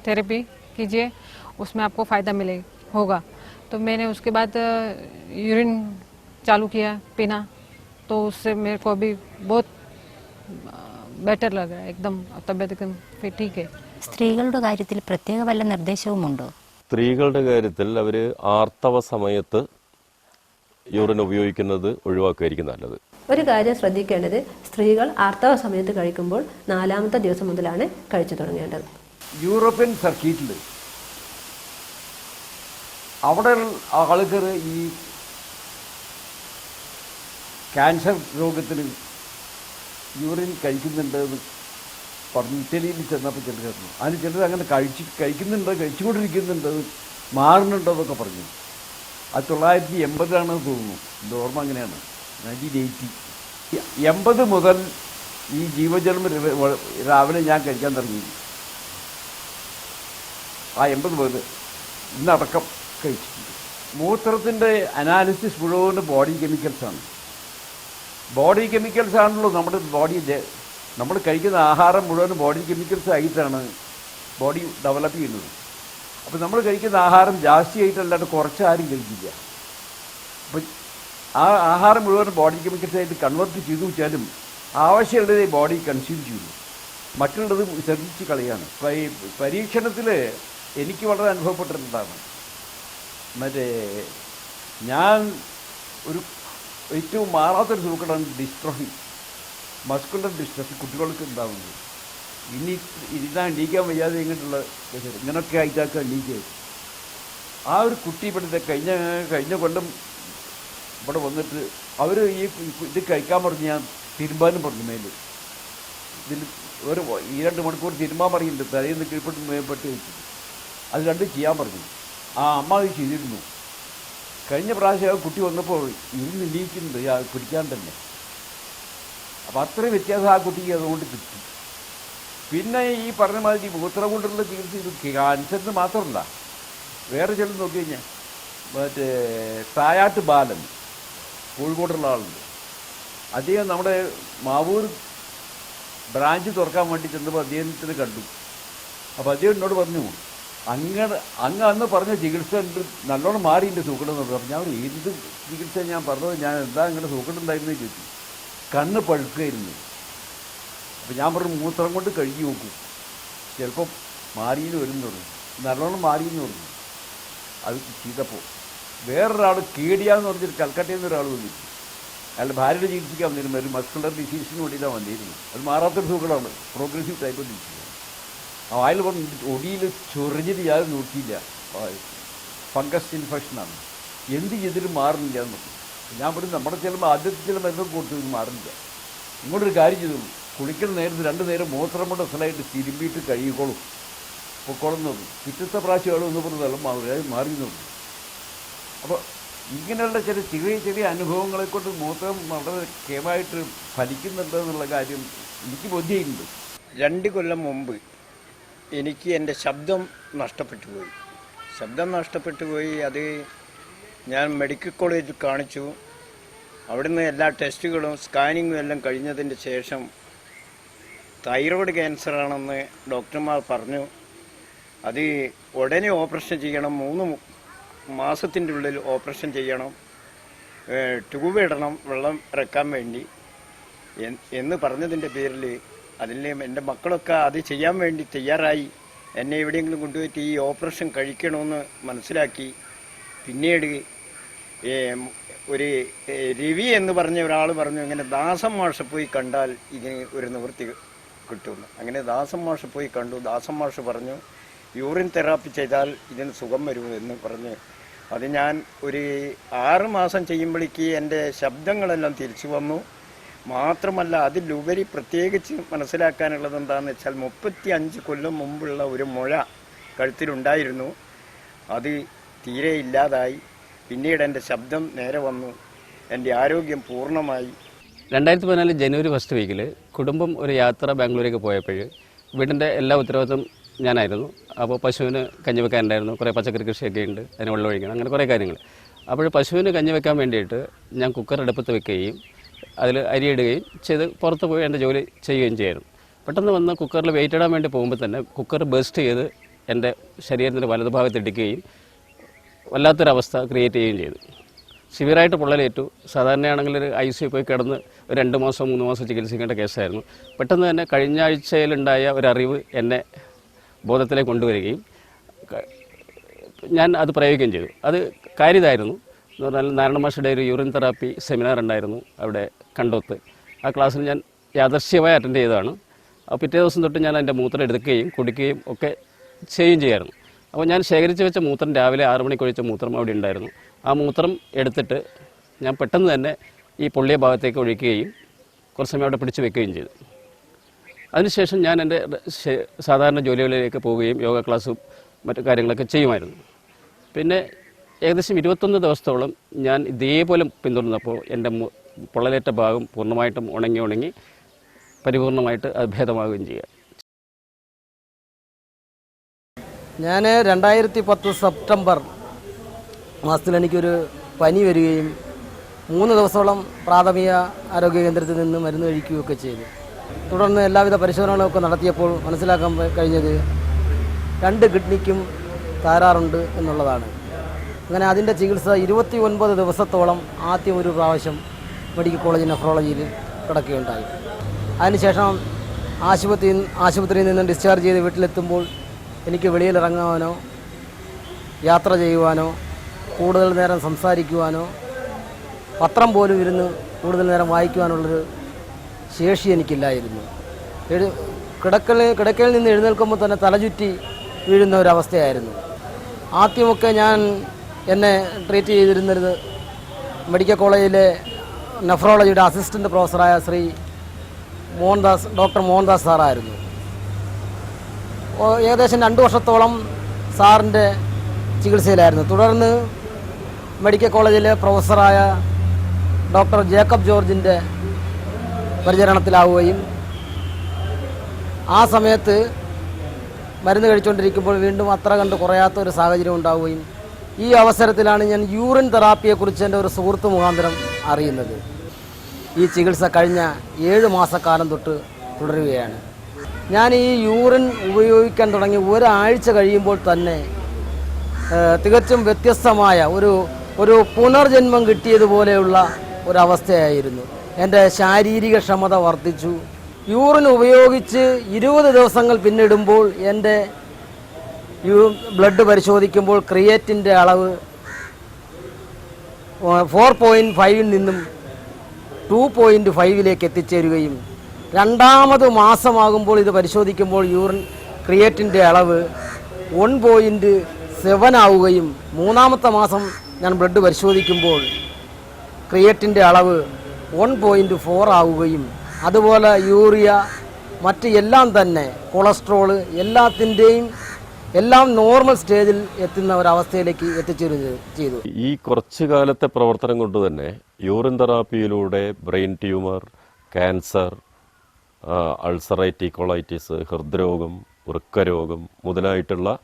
S14: थेरेपी कीजिए, उसमें आपको फ़ायदा होगा। तो मैंने उसके बाद यूरिन चालू किया पीना, तो उससे मेरे को अभी बहुत बेटर लग रहा है, एकदम तबीयत एकदम फिर ठीक है.
S15: സ്ത്രീകളുടെ കാര്യത്തിൽ പ്രത്യേക വല്ല നിർദ്ദേശവുമുണ്ടോ?
S2: സ്ത്രീകളുടെ കാര്യത്തിൽ അവർ ആർത്തവ സമയത്ത് യൂറിൻ ഉപയോഗിക്കുന്നത് ഒഴിവാക്കുകയായിരിക്കും നല്ലത്.
S16: ഒരു കാര്യം ശ്രദ്ധിക്കേണ്ടത്, സ്ത്രീകൾ ആർത്തവ സമയത്ത് കഴിക്കുമ്പോൾ 4ാമത്തെ ദിവസം മുതലാണ് കഴിച്ചു തുടങ്ങേണ്ടത്.
S17: യൂറോപ്യൻ സർക്യൂട്ടിൽ അവിടെ ആളുകൾ ഈ ക്യാൻസർ രോഗത്തിന് യൂറിൻ കഴിക്കുന്നുണ്ടെന്ന് പറഞ്ഞു. ഇറ്റലിയിൽ ചെന്നപ്പോൾ ചിലർ പറഞ്ഞു, അതിന് ചിലർ അങ്ങനെ കഴിച്ചുകൊണ്ടിരിക്കുന്നുണ്ട്, മാറുന്നുണ്ടോ എന്നൊക്കെ പറഞ്ഞു. അത് 1980 തോന്നുന്നു, എൻ്റെ ഓർമ്മ അങ്ങനെയാണ്, 1980. 80 മുതൽ ഈ ജീവജലം രാവിലെ ഞാൻ കഴിക്കാൻ തുടങ്ങി. ആ 80 മുതൽ ഇന്നടക്കം കഴിച്ചിട്ടുണ്ട്. മൂത്രത്തിൻ്റെ അനാലിസിസ് മുഴുവൻ ബോഡി കെമിക്കൽസാണ്. ബോഡി കെമിക്കൽസ് ആണല്ലോ നമ്മുടെ ബോഡിയിലെ, നമ്മൾ കഴിക്കുന്ന ആഹാരം മുഴുവൻ ബോഡി കെമിക്കൽസ് ആയിട്ടാണ് ബോഡി ഡെവലപ്പ് ചെയ്യുന്നത്. അപ്പോൾ നമ്മൾ കഴിക്കുന്ന ആഹാരം ജാസ്തിയായിട്ടല്ലാണ്ട് കുറച്ചാരും കഴിക്കില്ല. അപ്പം ആ ആഹാരം മുഴുവൻ ബോഡി കെമിക്കൽസ് ആയിട്ട് കൺവേർട്ട് ചെയ്തു വെച്ചാലും ആവശ്യമുള്ളത് ബോഡി കൺസ്യൂം ചെയ്യുന്നു, മറ്റുള്ളത് ശ്രദ്ധിച്ച് കളയാണ്. പരീക്ഷണത്തിൽ എനിക്ക് വളരെ അനുഭവപ്പെട്ടിട്ടുണ്ടാണ്. മറ്റേ ഞാൻ ഒരു ഏറ്റവും മാറാത്തൊരു സൂക്കടാണ് ഡിസ്ട്രോഫി, മസ്കുലർ ഡിസ്ട്രോഫി കുട്ടികൾക്ക് ഉണ്ടാകുന്നത്. ഇരുന്നാൽ എണീക്കാൻ വയ്യാതെ ഇങ്ങോട്ടുള്ള ഇങ്ങനെയൊക്കെ ആയിട്ടൊക്കെ എണീക്കുക. ആ ഒരു കുട്ടി ഇവിടെ കഴിഞ്ഞ കൊല്ലം ഇവിടെ വന്നിട്ട് അവർ ഇത് കഴിക്കാൻ പറഞ്ഞ് ഞാൻ തിരുമ്പാനും പറഞ്ഞു. മേല് ഇതിൽ ഒരു 2 മണിക്കൂർ തിരുമ്പാൻ പറയുന്നുണ്ട്, തലയിൽ കീഴ്പ്പെട്ട് മേപ്പെട്ട് വെച്ചിട്ട് അത് രണ്ടും ചെയ്യാൻ പറഞ്ഞു. ആ അമ്മ അത് ചെയ്തിരുന്നു. കഴിഞ്ഞ പ്രാവശ്യം കുട്ടി വന്നപ്പോൾ ഇരുന്ന് എണീക്കുന്നുണ്ട് കുടിക്കാൻ തന്നെ. അപ്പം അത്രയും വ്യത്യാസം ആ കുട്ടിക്ക് അതുകൊണ്ട് കിട്ടി. പിന്നെ ഈ പറഞ്ഞ മാതിരി മൂത്രം കൊണ്ടുള്ള ചികിത്സ ഇത് ക്യാൻസറിന് മാത്രമല്ല, വേറെ ചിലത് നോക്കി കഴിഞ്ഞാൽ മറ്റേ തായാട്ട് ബാലൻ കോഴിക്കോടുള്ള ആളുണ്ട്. അദ്ദേഹം നമ്മുടെ മാവൂർ ബ്രാഞ്ച് തുറക്കാൻ വേണ്ടി ചെന്നപ്പോൾ അദ്ദേഹത്തിന് കണ്ടു. അപ്പോൾ അദ്ദേഹം എന്നോട് പറഞ്ഞു, അങ്ങ് അന്ന് പറഞ്ഞ ചികിത്സ നല്ലോണം മാറി എൻ്റെ സൂക്കടെന്ന് പറഞ്ഞു. ഞാൻ എന്ത് ചികിത്സ ഞാൻ പറഞ്ഞത്, ഞാൻ എന്താ ഇങ്ങനെ സൂക്കടുണ്ടായിരുന്നു ചോദിച്ചു. കണ്ണ് പഴുക്കായിരുന്നു. അപ്പോൾ ഞാൻ പറഞ്ഞു മൂത്രം കൊണ്ട് കഴുകി നോക്കൂ, ചിലപ്പോൾ മാറിയെന്ന് വരുമെന്ന് പറഞ്ഞു. നല്ലോണം മാറിയെന്ന് പറഞ്ഞു. അത് ചെയ്തപ്പോൾ വേറൊരാൾ കേടിയാന്ന് പറഞ്ഞിട്ട് കൽക്കട്ടയിൽ നിന്ന് ഒരാൾ വന്നിരുന്നു. അയാളുടെ ഭാര്യയുടെ ചികിത്സിക്കാൻ വന്നിരുന്നു. ഒരു മസ്കുലർ ഡിസീസിന് വേണ്ടിയിട്ടാണ് വന്നിരുന്നു. അത് മാറാത്തൊരു സൂക്കടാണ്, പ്രോഗ്രസീവ് ടൈപ്പ് ഡിസീസ്. അയാൾ പറഞ്ഞു ഒടിയിൽ ചൊറിഞ്ഞിട്ട് ഞാൻ നോക്കിയില്ല, ഫംഗസ് ഇൻഫെക്ഷനാണ്, എന്ത് ചെയ്തിട്ടും മാറുന്നില്ല എന്ന് പറഞ്ഞു. ഞാൻ പറഞ്ഞു നമ്മുടെ ചിലപ്പോൾ ആദ്യത്തെ ചില മരുന്നൊക്കെ കൊടുത്തു മാറുന്നില്ല. ഇങ്ങോട്ടൊരു കാര്യം ചെയ്തു, കുളിക്കുന്ന നേരത്ത് 2 നേരം മൂത്രം കൊണ്ട് സ്ഥലമായിട്ട് തിരുമ്പിയിട്ട് കഴുകിക്കോളും, പൊക്കോളം നോക്കും. പിറ്റത്തെ പ്രാവശ്യം ആൾ ഒന്ന് പറഞ്ഞ് വെള്ളം മാറി നോക്കും. അപ്പോൾ ഇങ്ങനെയുള്ള ചെറിയ അനുഭവങ്ങളെ കൊണ്ട് മൂത്രം വളരെ കേമായിട്ട് ഫലിക്കുന്നുണ്ട് എന്നുള്ള കാര്യം എനിക്ക് ബോധ്യമുണ്ട്.
S5: 2 കൊല്ലം മുമ്പ് എനിക്ക് എൻ്റെ ശബ്ദം നഷ്ടപ്പെട്ടു പോയി. അത് ഞാൻ മെഡിക്കൽ കോളേജിൽ കാണിച്ചു. അവിടുന്ന് എല്ലാ ടെസ്റ്റുകളും സ്കാനിങ്ങും എല്ലാം കഴിഞ്ഞതിൻ്റെ ശേഷം തൈറോയ്ഡ് ക്യാൻസറാണെന്ന് ഡോക്ടർമാർ പറഞ്ഞു. അത് ഉടനെ ഓപ്പറേഷൻ ചെയ്യണം, 3 മാസത്തിൻ്റെ ഉള്ളിൽ ഓപ്പറേഷൻ ചെയ്യണം, ട്യൂബ് ഇടണം വെള്ളം ഇറക്കാൻ വേണ്ടി എന്ന് പറഞ്ഞതിൻ്റെ പേരിൽ അതിൽ എൻ്റെ മക്കളൊക്കെ അത് ചെയ്യാൻ വേണ്ടി തയ്യാറായി. എന്നെ എവിടെയെങ്കിലും കൊണ്ടുപോയിട്ട് ഈ ഓപ്പറേഷൻ കഴിക്കണമെന്ന് മനസ്സിലാക്കി. പിന്നീട് ഒരു രവി എന്ന് പറഞ്ഞ ഒരാൾ പറഞ്ഞു, ഇങ്ങനെ ദാസം മാഷ് പോയി കണ്ടാൽ ഇതിന് ഒരു നിവൃത്തി കിട്ടുമെന്ന്. അങ്ങനെ ദാസം മാഷ് പോയി കണ്ടു. ദാസം മാഷ് പറഞ്ഞു യൂറിൻ തെറാപ്പി ചെയ്താൽ ഇതിന് സുഖം വരുമെന്ന് പറഞ്ഞ് അത് ഞാൻ ഒരു 6 മാസം ചെയ്യുമ്പോഴേക്ക് എൻ്റെ ശബ്ദങ്ങളെല്ലാം തിരിച്ചു വന്നു. മാത്രമല്ല അതിലുപരി പ്രത്യേകിച്ച് മനസ്സിലാക്കാനുള്ളത് എന്താണെന്ന് വെച്ചാൽ 35 കൊല്ലം മുമ്പുള്ള ഒരു മുഴ കഴുത്തിലുണ്ടായിരുന്നു. അത് തീരെ ഇല്ലാതായി. പിന്നീട് എൻ്റെ ശബ്ദം നേരെ വന്നു. എൻ്റെ ആരോഗ്യം പൂർണ്ണമായി.
S18: 2014 ജനുവരി 1 വീക്കിൽ കുടുംബം ഒരു യാത്ര ബാംഗ്ലൂരേക്ക് പോയപ്പോൾ വീടിൻ്റെ എല്ലാ ഉത്തരവാദിത്വം ഞാനായിരുന്നു. അപ്പോൾ പശുവിന് കഞ്ഞി വെക്കാനുണ്ടായിരുന്നു, കുറേ പച്ചക്കറി കൃഷിയൊക്കെ ഉണ്ട്, അതിന് വെള്ളം ഒഴിക്കണം, അങ്ങനെ കുറേ കാര്യങ്ങൾ. അപ്പോൾ പശുവിന് കഞ്ഞി വെക്കാൻ വേണ്ടിയിട്ട് ഞാൻ കുക്കർ അടുപ്പത്ത് വെക്കുകയും അതിൽ അരിയിടുകയും ചെയ്ത് പുറത്ത് പോയി എൻ്റെ ജോലി ചെയ്യുകയും ചെയ്യായിരുന്നു. പെട്ടെന്ന് വന്ന് കുക്കറിൽ വെയിറ്റ് ഇടാൻ വേണ്ടി പോകുമ്പോൾ തന്നെ കുക്കർ ബേസ്റ്റ് ചെയ്ത് എൻ്റെ ശരീരത്തിൻ്റെ വലതുഭാഗത്ത് ഇടിക്കുകയും വല്ലാത്തൊരവസ്ഥ ക്രിയേറ്റ് ചെയ്യുകയും ചെയ്തു. സിവിയറായിട്ട് പൊള്ളലേറ്റു. സാധാരണയാണെങ്കിൽ ഒരു ICU പോയി കിടന്ന് ഒരു 2 മാസം 3 മാസം ചികിത്സിക്കേണ്ട കേസായിരുന്നു. പെട്ടെന്ന് തന്നെ കഴിഞ്ഞ ആഴ്ചയിലുണ്ടായ ഒരറിവ് എന്നെ ബോധത്തിലേക്ക് കൊണ്ടുവരികയും ഞാൻ അത് പ്രയോഗിക്കുകയും ചെയ്തു. അത് കാര്യമായിരുന്നു. എന്ന് പറഞ്ഞാൽ നാരായണ മാഷയുടെ ഒരു യൂറിൻ തെറാപ്പി സെമിനാർ ഉണ്ടായിരുന്നു അവിടെ കണ്ടോത്ത്. ആ ക്ലാസ്സിൽ ഞാൻ യാദർശ്യമായി അറ്റൻഡ് ചെയ്തതാണ്. പിറ്റേ ദിവസം തൊട്ട് ഞാൻ എൻ്റെ മൂത്രം എടുക്കുകയും കുടിക്കുകയും ഒക്കെ ചെയ്യായിരുന്നു. അപ്പോൾ ഞാൻ ശേഖരിച്ച് വെച്ച മൂത്രം രാവിലെ 6 മണിക്ക് ഒഴിച്ച മൂത്രം അവിടെ ഉണ്ടായിരുന്നു. ആ മൂത്രം എടുത്തിട്ട് ഞാൻ പെട്ടെന്ന് തന്നെ ഈ പൊള്ളിയ ഭാഗത്തേക്ക് ഒഴിക്കുകയും കുറച്ച് സമയം അവിടെ പിടിച്ചു വെക്കുകയും ചെയ്തു. അതിനുശേഷം ഞാൻ എൻ്റെ സാധാരണ ജോലികളിലേക്ക് പോവുകയും യോഗ ക്ലാസ്സും മറ്റു കാര്യങ്ങളൊക്കെ ചെയ്യുമായിരുന്നു. പിന്നെ ഏകദേശം 21 ദിവസത്തോളം ഞാൻ ഇതേപോലെ പിന്തുടർന്നപ്പോൾ എൻ്റെ പൊള്ളലേറ്റ ഭാഗം പൂർണ്ണമായിട്ടും ഉണങ്ങി പരിപൂർണമായിട്ട് അത് ഭേദമാവുകയും ചെയ്യുക.
S19: ഞാൻ 2010 സെപ്റ്റംബർ മാസത്തിൽ എനിക്കൊരു പനി വരികയും 3 ദിവസത്തോളം പ്രാഥമിക ആരോഗ്യ കേന്ദ്രത്തിൽ നിന്ന് മരുന്ന് കഴിക്കുകയൊക്കെ ചെയ്തു. തുടർന്ന് എല്ലാവിധ പരിശോധനകളൊക്കെ നടത്തിയപ്പോൾ മനസ്സിലാക്കാൻ കഴിഞ്ഞത് 2 കിഡ്നിക്കും തകരാറുണ്ട് എന്നുള്ളതാണ്. അങ്ങനെ അതിൻ്റെ ചികിത്സ 29 ദിവസത്തോളം ആദ്യം ഒരു പ്രാവശ്യം മെഡിക്കൽ കോളേജ് നെഫ്രോളജിയിൽ കിടക്കുകയുണ്ടായി. അതിനുശേഷം ആശുപത്രിയിൽ നിന്ന് ഡിസ്ചാർജ് ചെയ്ത് വീട്ടിലെത്തുമ്പോൾ എനിക്ക് വെളിയിലിറങ്ങുവാനോ യാത്ര ചെയ്യുവാനോ കൂടുതൽ നേരം സംസാരിക്കുവാനോ പത്രം പോലും ഇരുന്ന് കൂടുതൽ നേരം വായിക്കുവാനുള്ളൊരു ശേഷി എനിക്കില്ലായിരുന്നു. കിടക്കയിൽ നിന്ന് എഴുന്നേൽക്കുമ്പോൾ തന്നെ തലചുറ്റി വീഴുന്ന ഒരവസ്ഥയായിരുന്നു. ആദ്യമൊക്കെ ഞാൻ എന്നെ ട്രീറ്റ് ചെയ്തിരുന്നത് മെഡിക്കൽ കോളേജിലെ നെഫ്രോളജിയുടെ അസിസ്റ്റൻ്റ് പ്രൊഫസറായ ശ്രീ ഡോക്ടർ മോഹൻദാസ് സാറായിരുന്നു. ഏകദേശം 2 വർഷത്തോളം സാറിൻ്റെ ചികിത്സയിലായിരുന്നു. തുടർന്ന് മെഡിക്കൽ കോളേജിലെ പ്രൊഫസറായ ഡോക്ടർ ജേക്കബ് ജോർജിൻ്റെ പരിചരണത്തിലാവുകയും ആ സമയത്ത് മരുന്ന് കഴിച്ചുകൊണ്ടിരിക്കുമ്പോൾ വീണ്ടും അത്ര കണ്ട് കുറയാത്ത ഒരു സാഹചര്യം ഉണ്ടാവുകയും ഈ അവസരത്തിലാണ് ഞാൻ യൂറിൻ തെറാപ്പിയെക്കുറിച്ച് എൻ്റെ ഒരു സുഹൃത്ത് മുഖാന്തരം അറിയുന്നത്. ഈ ചികിത്സ കഴിഞ്ഞ 7 മാസക്കാലം തൊട്ട് തുടരുകയാണ്. ഞാൻ ഈ യൂറിൻ ഉപയോഗിക്കാൻ തുടങ്ങി ഒരാഴ്ച കഴിയുമ്പോൾ തന്നെ തികച്ചും വ്യത്യസ്തമായ ഒരു പുനർജന്മം കിട്ടിയതുപോലെയുള്ള ഒരവസ്ഥയായിരുന്നു. എൻ്റെ ശാരീരിക ക്ഷമത വർദ്ധിച്ചു. യൂറിൻ ഉപയോഗിച്ച് 20 ദിവസങ്ങൾ പിന്നിടുമ്പോൾ എൻ്റെ ബ്ലഡ് പരിശോധിക്കുമ്പോൾ ക്രിയേറ്റിൻ്റെ അളവ് 4.5 നിന്നും 2.5 എത്തിച്ചേരുകയും രണ്ടാമത് മാസമാകുമ്പോൾ ഇത് പരിശോധിക്കുമ്പോൾ യൂറിൻ ക്രിയേറ്റിൻ്റെ അളവ് 1.7 ആവുകയും മൂന്നാമത്തെ മാസം ഞാൻ ബ്ലഡ് പരിശോധിക്കുമ്പോൾ ക്രിയേറ്റിൻ്റെ അളവ് 1.4 ആവുകയും അതുപോലെ യൂറിയ മറ്റ് എല്ലാം തന്നെ കൊളസ്ട്രോള് എല്ലാം നോർമൽ സ്റ്റേജിൽ എത്തുന്ന ഒരവസ്ഥയിലേക്ക് എത്തിച്ചേരുകയും ചെയ്തു.
S2: ഈ കുറച്ചു കാലത്തെ പ്രവർത്തനം കൊണ്ട് തന്നെ യൂറിൻ തെറാപ്പിയിലൂടെ brain tumour, cancer, ulcerative colitis, ഹൃദ്രോഗം, വൃക്കരോഗം മുതലായിട്ടുള്ള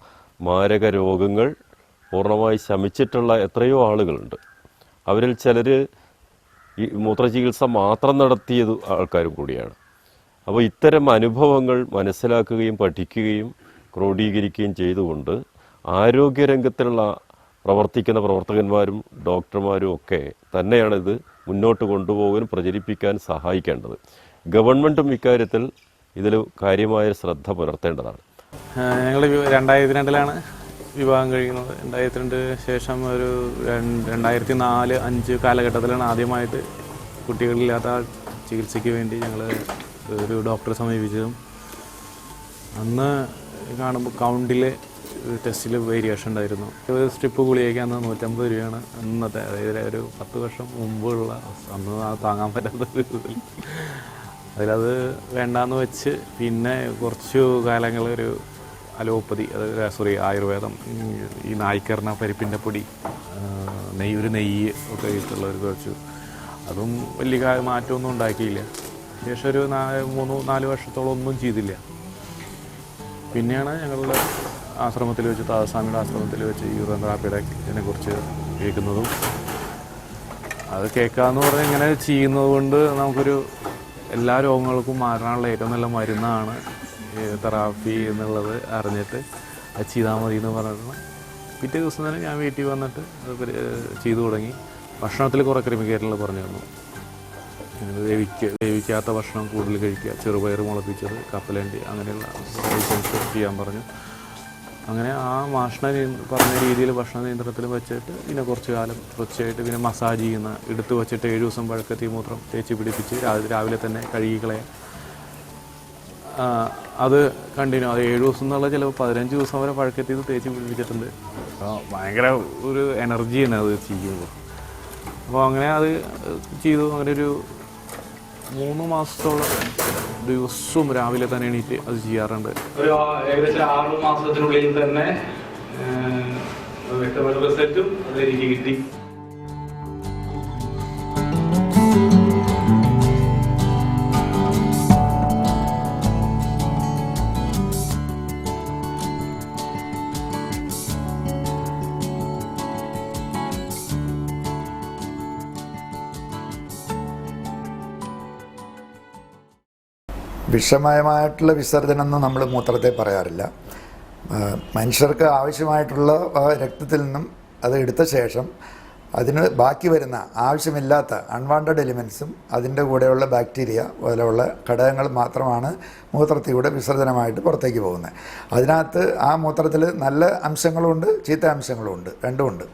S2: മാരക രോഗങ്ങൾ പൂർണ്ണമായി ശമിച്ചിട്ടുള്ള എത്രയോ ആളുകളുണ്ട്. അവരിൽ ചിലർ ഈ മൂത്രചികിത്സ മാത്രം നടത്തിയത് ആൾക്കാരും കൂടിയാണ്. അപ്പോൾ ഇത്തരം അനുഭവങ്ങൾ മനസ്സിലാക്കുകയും പഠിക്കുകയും ക്രോഡീകരിക്കുകയും ചെയ്തുകൊണ്ട് ആരോഗ്യരംഗത്തുള്ള പ്രവർത്തിക്കുന്ന പ്രവർത്തകന്മാരും ഡോക്ടർമാരും ഒക്കെ തന്നെയാണിത് മുന്നോട്ട് കൊണ്ടുപോകാനും പ്രചരിപ്പിക്കാൻ സഹായിക്കേണ്ടത്. ഗവൺമെൻറ്റും ഇക്കാര്യത്തിൽ ഇതിൽ കാര്യമായ ശ്രദ്ധ പുലർത്തേണ്ടതാണ്.
S20: ഞങ്ങൾ 2002 വിവാഹം കഴിയുന്നത്. 2002 ശേഷം ഒരു 2004-05 കാലഘട്ടത്തിലാണ് ആദ്യമായിട്ട് കുട്ടികളില്ലാത്ത ചികിത്സയ്ക്ക് വേണ്ടി ഞങ്ങൾ ഒരു ഡോക്ടറെ സമീപിച്ചതും. അന്ന് കാണുമ്പോൾ കൗണ്ടിലെ ടെസ്റ്റിൽ വേരിയേഷൻ ഉണ്ടായിരുന്നു. ഒരു സ്ട്രിപ്പ് ഗുളികയ്ക്ക് അന്ന് 150 രൂപയാണ് അന്നത്തെ, അതായത് ഒരു 10 വർഷം മുമ്പുള്ള. അന്ന് താങ്ങാൻ പറ്റാത്ത അതിലത് വേണ്ടാന്ന് വെച്ച് പിന്നെ കുറച്ചു കാലങ്ങൾ ഒരു അലോപ്പതി, ആയുർവേദം, ഈ നായ്ക്കറിന പരിപ്പിൻ്റെ പൊടി, നെയ്യ് ഒക്കെ ഇട്ടുള്ളവർ കുറച്ചു. അതും വലിയ മാറ്റമൊന്നും ഉണ്ടാക്കിയില്ല. ശേഷം ഒരു 3-4 വർഷത്തോളം ഒന്നും ചെയ്തില്ല. പിന്നെയാണ് ഞങ്ങളുടെ ആശ്രമത്തിൽ വെച്ച്, താതസ്വാമിയുടെ ആശ്രമത്തിൽ വെച്ച് യൂറിൻ തെറാപ്പിയുടെ ഇതിനെക്കുറിച്ച് കേൾക്കുന്നതും അത് കേൾക്കാമെന്ന് പറഞ്ഞാൽ ഇങ്ങനെ ചെയ്യുന്നത് കൊണ്ട് നമുക്കൊരു എല്ലാ രോഗങ്ങൾക്കും മാറാനുള്ള ഏറ്റവും നല്ല മരുന്നാണ് തെറാപ്പി എന്നുള്ളത് അറിഞ്ഞിട്ട് അത് ചെയ്താൽ മതി എന്ന് പറഞ്ഞിട്ട് പിറ്റേ ദിവസം തന്നെ ഞാൻ വീട്ടിൽ വന്നിട്ട് അത് ചെയ്തു തുടങ്ങി. ഭക്ഷണത്തിൽ കുറേ ക്രമീകരണങ്ങൾ പറഞ്ഞു തന്നു. വേവിക്കാത്ത ഭക്ഷണം കൂടുതൽ കഴിക്കുക, ചെറുപയർ മുളപ്പിച്ചത്, കപ്പലണ്ടി അങ്ങനെയുള്ള ഐറ്റംസ് ചെയ്യാൻ പറഞ്ഞു. അങ്ങനെ ആ പറഞ്ഞ രീതിയിൽ ഭക്ഷണ നിയന്ത്രണത്തിൽ വെച്ചിട്ട് പിന്നെ കുറച്ച് കാലം തുടർച്ചയായിട്ട് പിന്നെ മസാജ് ചെയ്യുന്ന എടുത്ത് വെച്ചിട്ട് 7 ദിവസം പഴക്കത്തി മൂത്രം തേച്ച് പിടിപ്പിച്ച് രാവിലെ തന്നെ കഴുകിക്കളയാൻ, അത് കണ്ടിന്യൂ. അത് 7 ദിവസം എന്നുള്ള ചിലപ്പോൾ 15 ദിവസം വരെ പഴക്കത്തിൽ തേച്ച് പിടിപ്പിച്ചിട്ടുണ്ട്. ഭയങ്കര ഒരു എനർജി തന്നെ അത് ചെയ്യുമ്പോൾ. അപ്പോൾ അങ്ങനെ അത് ചെയ്തു. അങ്ങനെ ഒരു 3 മാസത്തോളം ദിവസവും രാവിലെ തന്നെ എണീറ്റ് അത് ചെയ്യാറുണ്ട്. ഒരു ഏകദേശം 6 മാസത്തിനുള്ളിൽ തന്നെ വ്യക്തമായ റിസൾട്ടും അതെനിക്ക് കിട്ടി.
S21: വിഷമയമായിട്ടുള്ള വിസർജനം എന്ന് നമ്മൾ മൂത്രത്തെ പറയാറില്ല. മനുഷ്യർക്ക് ആവശ്യമായിട്ടുള്ള രക്തത്തിൽ നിന്നും അത് എടുത്ത ശേഷം അതിന് ബാക്കി വരുന്ന ആവശ്യമില്ലാത്ത അൺവാണ്ടഡ് എലിമെൻസും അതിൻ്റെ കൂടെയുള്ള ബാക്ടീരിയ പോലെയുള്ള ഘടകങ്ങൾ മാത്രമാണ് മൂത്രത്തിലൂടെ വിസർജനമായിട്ട് പുറത്തേക്ക് പോകുന്നത്. അതിനകത്ത് ആ മൂത്രത്തിൽ നല്ല അംശങ്ങളുമുണ്ട്, ചീത്ത അംശങ്ങളുമുണ്ട്, രണ്ടുമുണ്ട്.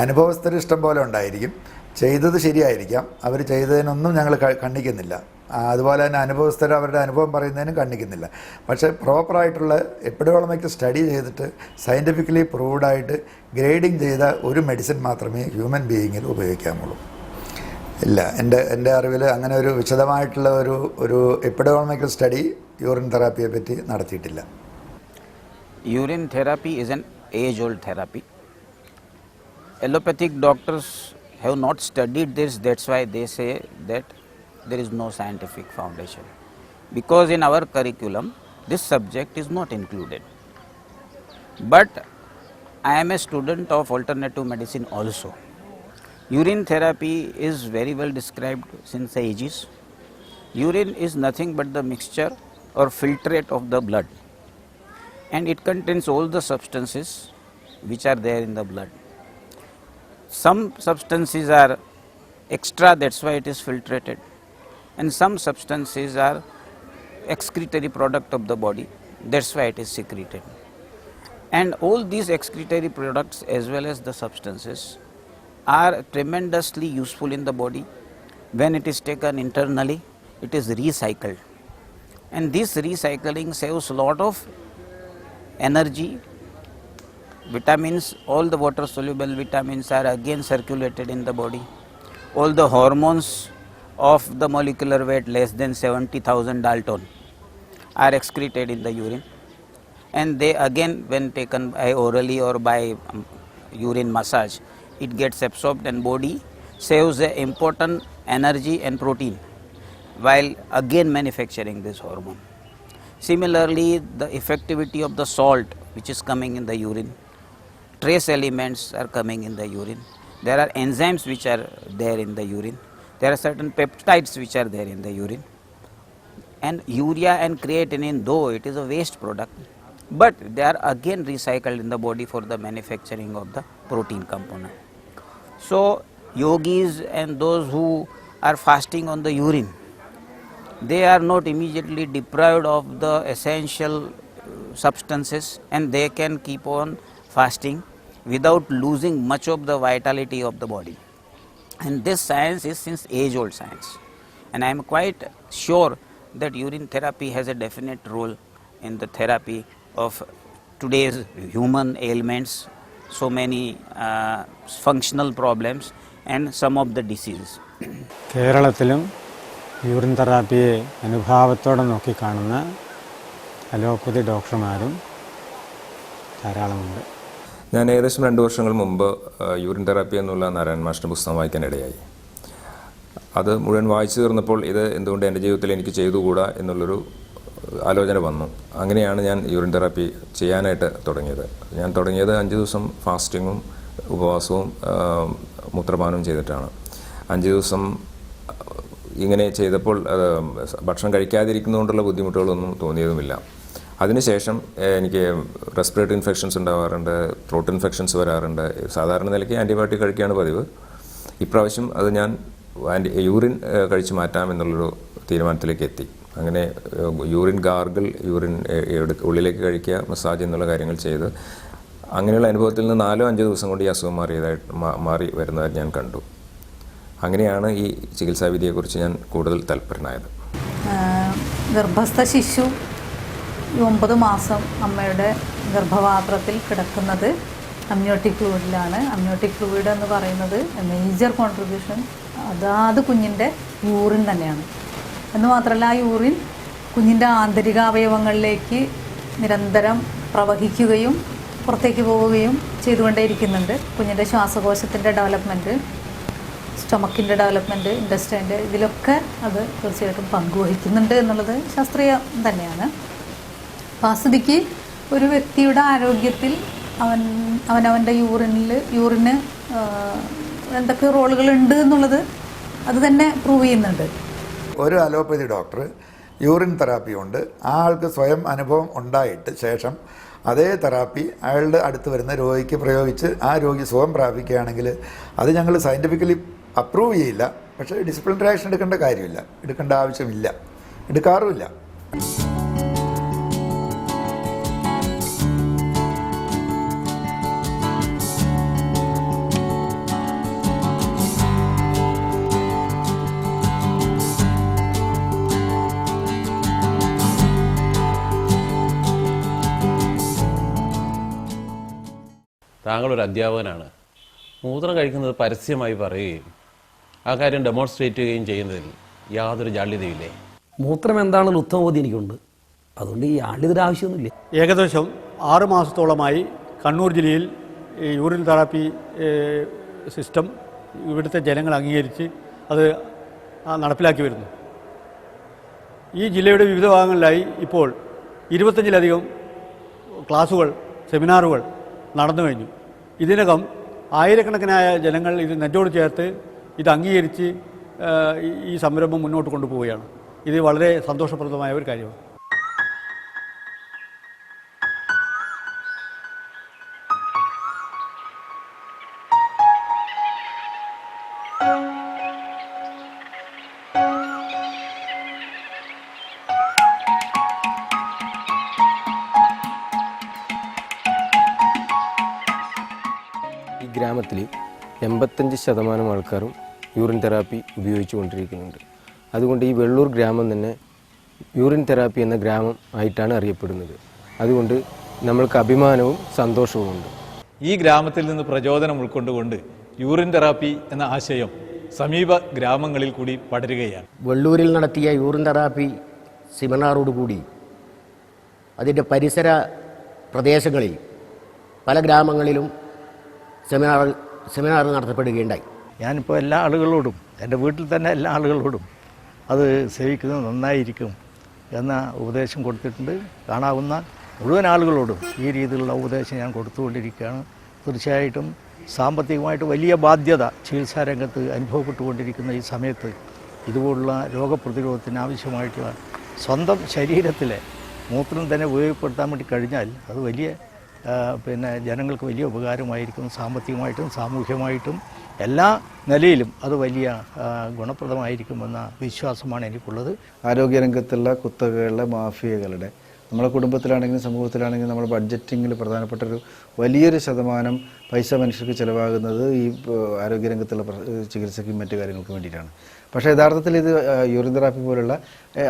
S21: അനുഭവസ്ഥർ ഇഷ്ടം പോലെ ഉണ്ടായിരിക്കും. ചെയ്തത് ശരിയായിരിക്കാം, അവർ ചെയ്തതിനൊന്നും ഞങ്ങൾ കണ്ണിക്കുന്നില്ല. അതുപോലെ തന്നെ അനുഭവസ്ഥർ അവരുടെ അനുഭവം പറയുന്നതിനും കണ്ണിക്കുന്നില്ല. പക്ഷേ പ്രോപ്പറായിട്ടുള്ള എപ്പിഡോളമിക് സ്റ്റഡി ചെയ്തിട്ട് സയൻറ്റിഫിക്കലി പ്രൂവ്ഡായിട്ട് ഗ്രേഡിങ് ചെയ്ത ഒരു മെഡിസിൻ മാത്രമേ ഹ്യൂമൻ ബീയിങ്ങിൽ ഉപയോഗിക്കാമുള്ളൂ. ഇല്ല, എൻ്റെ അറിവിൽ അങ്ങനെ ഒരു വിശദമായിട്ടുള്ള ഒരു എപ്പിഡോളമിക് സ്റ്റഡി യൂറിൻ തെറാപ്പിയെ പറ്റി നടത്തിയിട്ടില്ല.
S22: Urine therapy is an age-old therapy. Allopathic doctors have not studied this, that's why they say that there is no scientific foundation. Because in our curriculum, this subject is not included. But I am a student of alternative medicine also. Urine therapy is very well described since ages. Urine is nothing but the mixture or filtrate of the blood, and it contains all the substances which are there in the blood. Some substances are extra, that's why it is filtrated, and some substances are excretory product of the body, that's why it is secreted. And all these excretory products as well as the substances are tremendously useful in the body. When it is taken internally, it is recycled, and this recycling saves a lot of energy. Vitamins, all the water soluble vitamins are again circulated in the body. All the hormones of the molecular weight less than 70,000 Dalton are excreted in the urine, and they again, when taken by orally or by urine massage, it gets absorbed and body saves a important energy and protein while again manufacturing this hormone. Similarly, the effectivity of the salt which is coming in the urine, trace elements are coming in the urine, there are enzymes which are there in the urine, there are certain peptides which are there in the urine, and urea and creatinine, though it is a waste product, but they are again recycled in the body for the manufacturing of the protein component. So yogis and those who are fasting on the urine, they are not immediately deprived of the essential substances, and they can keep on fasting without losing much of the vitality of the body. And this science is since age-old science, and I am quite sure that urine therapy has a definite role in the therapy of today's human ailments, so many functional problems and some of the diseases.
S1: കേരളത്തിലും urine തെറാപ്പിയെ അനുഭാവത്തോടെ നോക്കിക്കാണുന്ന allopathy ഡോക്ടർമാരും ധാരാളമുണ്ട്.
S23: ഞാൻ ഏകദേശം 2 വർഷങ്ങൾ മുമ്പ് urine therapy എന്നുള്ള നാരായണൻ മാഷിൻ്റെ പുസ്തകം വായിക്കാനിടയായി. അത് മുഴുവൻ വായിച്ചു തീർന്നപ്പോൾ ഇത് എന്തുകൊണ്ട് എൻ്റെ ജീവിതത്തിൽ എനിക്ക് ചെയ്തുകൂടാ എന്നുള്ളൊരു ആലോചന വന്നു. അങ്ങനെയാണ് ഞാൻ യൂറിൻ തെറാപ്പി ചെയ്യാനായിട്ട് തുടങ്ങിയത്. ഞാൻ തുടങ്ങിയത് 5 ദിവസം ഫാസ്റ്റിങ്ങും ഉപവാസവും മൂത്രപാനവും ചെയ്തിട്ടാണ്. 5 ദിവസം ഇങ്ങനെ ചെയ്തപ്പോൾ ഭക്ഷണം കഴിക്കാതിരിക്കുന്നതുകൊണ്ടുള്ള ബുദ്ധിമുട്ടുകളൊന്നും തോന്നിയതുമില്ല. അതിനുശേഷം എനിക്ക് റെസ്പിറേറ്ററി ഇൻഫെക്ഷൻസ് ഉണ്ടാവാറുണ്ട്, ത്രോട്ട് ഇൻഫെക്ഷൻസ് വരാറുണ്ട്. സാധാരണ നിലയ്ക്ക് ആൻറ്റിബയോട്ടിക് കഴിക്കുകയാണ് പതിവ്. ഇപ്രാവശ്യം അത് ഞാൻ യൂറിൻ കഴിച്ചു മാറ്റാമെന്നുള്ളൊരു തീരുമാനത്തിലേക്ക് എത്തി. അങ്ങനെ യൂറിൻ ഗാർഗിൾ, യൂറിൻ ഉള്ളിലേക്ക് കഴിക്കുക, മസാജ് എന്നുള്ള കാര്യങ്ങൾ ചെയ്ത് അങ്ങനെയുള്ള അനുഭവത്തിൽ നിന്ന് 4-5 ദിവസം കൊണ്ട് ഈ അസുഖം മാറി വരുന്നതായി ഞാൻ കണ്ടു. അങ്ങനെയാണ് ഈ ചികിത്സാവിധിയെക്കുറിച്ച് ഞാൻ കൂടുതൽ തൽപരനായത്.
S3: ഗർഭസ്ഥ ശിശു 9 മാസം അമ്മയുടെ ഗർഭപാത്രത്തിൽ കിടക്കുന്നത് അമ്നിയോട്ടിക് ഫ്ലൂയിഡിലാണ്. അമ്നിയോട്ടിക് ഫ്ലൂയിഡ് എന്ന് പറയുന്നത് മേജർ കോൺട്രിബ്യൂഷൻ അതാത് കുഞ്ഞിൻ്റെ യൂറിൻ തന്നെയാണ്. എന്ന് മാത്രമല്ല ആ യൂറിൻ കുഞ്ഞിൻ്റെ ആന്തരിക അവയവങ്ങളിലേക്ക് നിരന്തരം പ്രവഹിക്കുകയും പുറത്തേക്ക് പോവുകയും ചെയ്തുകൊണ്ടേയിരിക്കുന്നുണ്ട്. കുഞ്ഞിൻ്റെ ശ്വാസകോശത്തിൻ്റെ ഡെവലപ്മെൻറ്റ്, സ്റ്റൊമക്കിൻ്റെ ഡെവലപ്മെൻറ്റ്, ഇൻഡസ്റ്റൈൻ്റെ ഇതിലൊക്കെ അത് തീർച്ചയായിട്ടും പങ്കുവഹിക്കുന്നുണ്ട് എന്നുള്ളത് ശാസ്ത്രീയം തന്നെയാണ്. വാസ്തുതിക്ക് ഒരു വ്യക്തിയുടെ ആരോഗ്യത്തിൽ അവനവൻ്റെ യൂറിന് എന്തൊക്കെ റോളുകളുണ്ട് എന്നുള്ളത് അത് തന്നെ പ്രൂവ് ചെയ്യുന്നുണ്ട്.
S21: ഒരു അലോപ്പതി ഡോക്ടർ യൂറിൻ തെറാപ്പി കൊണ്ട് ആ ആൾക്ക് സ്വയം അനുഭവം ഉണ്ടായിട്ട് ശേഷം അതേ തെറാപ്പി അയാളുടെ അടുത്ത് വരുന്ന രോഗിക്ക് പ്രയോഗിച്ച് ആ രോഗി സുഖം പ്രാപിക്കുകയാണെങ്കിൽ അത് ഞങ്ങൾ സയൻറ്റിഫിക്കലി അപ്രൂവ് ചെയ്യില്ല. പക്ഷേ ഡിസിപ്ലിനറി ആക്ഷൻ എടുക്കേണ്ട കാര്യമില്ല, എടുക്കേണ്ട ആവശ്യമില്ല, എടുക്കാറുമില്ല.
S4: താങ്കളൊരു അധ്യാപകനാണ്. മൂത്രം കഴിക്കുന്നത് പരസ്യമായി പറയുകയും ആ കാര്യം ഡെമോൺസ്ട്രേറ്റ് ചെയ്യുകയും ചെയ്യുന്നതിൽ യാതൊരു ജാള്യതയില്ലേ?
S6: മൂത്രം എന്താണെന്ന് ഉത്തമബോധി എനിക്കുണ്ട്. അതുകൊണ്ട് ഈ ജാള്യതയുടെ ആവശ്യമൊന്നുമില്ല.
S24: ഏകദേശം 6 മാസത്തോളമായി കണ്ണൂർ ജില്ലയിൽ യൂറിൻ തെറാപ്പി സിസ്റ്റം ഇവിടുത്തെ ജനങ്ങൾ അംഗീകരിച്ച് അത് നടപ്പിലാക്കി വരുന്നു. ഈ ജില്ലയുടെ വിവിധ ഭാഗങ്ങളിലായി ഇപ്പോൾ 25-ലധികം ക്ലാസുകൾ, സെമിനാറുകൾ നടന്നു കഴിഞ്ഞു. ഇതിനകം ആയിരക്കണക്കിനായ ജനങ്ങൾ ഇത് നെഞ്ചോട് ചേർത്ത് ഇത് അംഗീകരിച്ച് ഈ സംരംഭം മുന്നോട്ട് കൊണ്ടുപോവുകയാണ്. ഇത് വളരെ സന്തോഷപ്രദമായ ഒരു കാര്യമാണ്.
S25: ഈ ഗ്രാമത്തിൽ 85% ആൾക്കാരും യൂറിൻ തെറാപ്പി ഉപയോഗിച്ചു കൊണ്ടിരിക്കുന്നുണ്ട്. അതുകൊണ്ട് ഈ വെള്ളൂർ ഗ്രാമം തന്നെ യൂറിൻ തെറാപ്പി എന്ന ഗ്രാമം ആയിട്ടാണ് അറിയപ്പെടുന്നത്. അതുകൊണ്ട് നമ്മൾക്ക് അഭിമാനവും സന്തോഷവുമുണ്ട്.
S26: ഈ ഗ്രാമത്തിൽ നിന്ന് പ്രചോദനം ഉൾക്കൊണ്ടുകൊണ്ട് യൂറിൻ തെറാപ്പി എന്ന ആശയം സമീപ ഗ്രാമങ്ങളിൽ കൂടി പടരുകയാണ്.
S6: വെള്ളൂരിൽ നടത്തിയ യൂറിൻ തെറാപ്പി സെമിനാറോടുകൂടി അതിൻ്റെ പരിസര പ്രദേശങ്ങളിൽ പല ഗ്രാമങ്ങളിലും സെമിനാർ നടത്തപ്പെടുകയുണ്ടായി.
S5: ഞാനിപ്പോൾ എല്ലാ ആളുകളോടും, എൻ്റെ വീട്ടിൽ തന്നെ എല്ലാ ആളുകളോടും അത് സേവിക്കുന്നത് നന്നായിരിക്കും എന്ന ഉപദേശം കൊടുത്തിട്ടുണ്ട്. കാണാവുന്ന മുഴുവൻ ആളുകളോടും ഈ രീതിയിലുള്ള ഉപദേശം ഞാൻ കൊടുത്തുകൊണ്ടിരിക്കുകയാണ്. തീർച്ചയായിട്ടും സാമ്പത്തികമായിട്ട് വലിയ ബാധ്യത ചികിത്സാ രംഗത്ത് അനുഭവപ്പെട്ടുകൊണ്ടിരിക്കുന്ന ഈ സമയത്ത് ഇതുപോലുള്ള രോഗപ്രതിരോധത്തിന് ആവശ്യമായിട്ടുള്ള സ്വന്തം ശരീരത്തിലെ മൂത്രം തന്നെ ഉപയോഗപ്പെടുത്താൻ വേണ്ടി കഴിഞ്ഞാൽ അത് വലിയ ജനങ്ങൾക്ക് വലിയ ഉപകാരമായിരിക്കും. സാമ്പത്തികമായിട്ടും സാമൂഹ്യമായിട്ടും എല്ലാ നിലയിലും അത് വലിയ ഗുണപ്രദമായിരിക്കുമെന്ന വിശ്വാസമാണ് എനിക്കുള്ളത്.
S27: ആരോഗ്യരംഗത്തുള്ള കുത്തകകളുടെ മാഫിയകളുടെ നമ്മുടെ കുടുംബത്തിലാണെങ്കിലും സമൂഹത്തിലാണെങ്കിലും നമ്മുടെ ബഡ്ജറ്റിങ്ങിൽ പ്രധാനപ്പെട്ട ഒരു വലിയൊരു ശതമാനം പൈസ മനുഷ്യർക്ക് ചിലവാകുന്നത് ഈ ആരോഗ്യരംഗത്തുള്ള ചികിത്സയ്ക്കും മറ്റു കാര്യങ്ങൾക്കും വേണ്ടിയിട്ടാണ്. പക്ഷേ യഥാർത്ഥത്തിൽ ഇത് യൂറിൻ തെറാപ്പി പോലുള്ള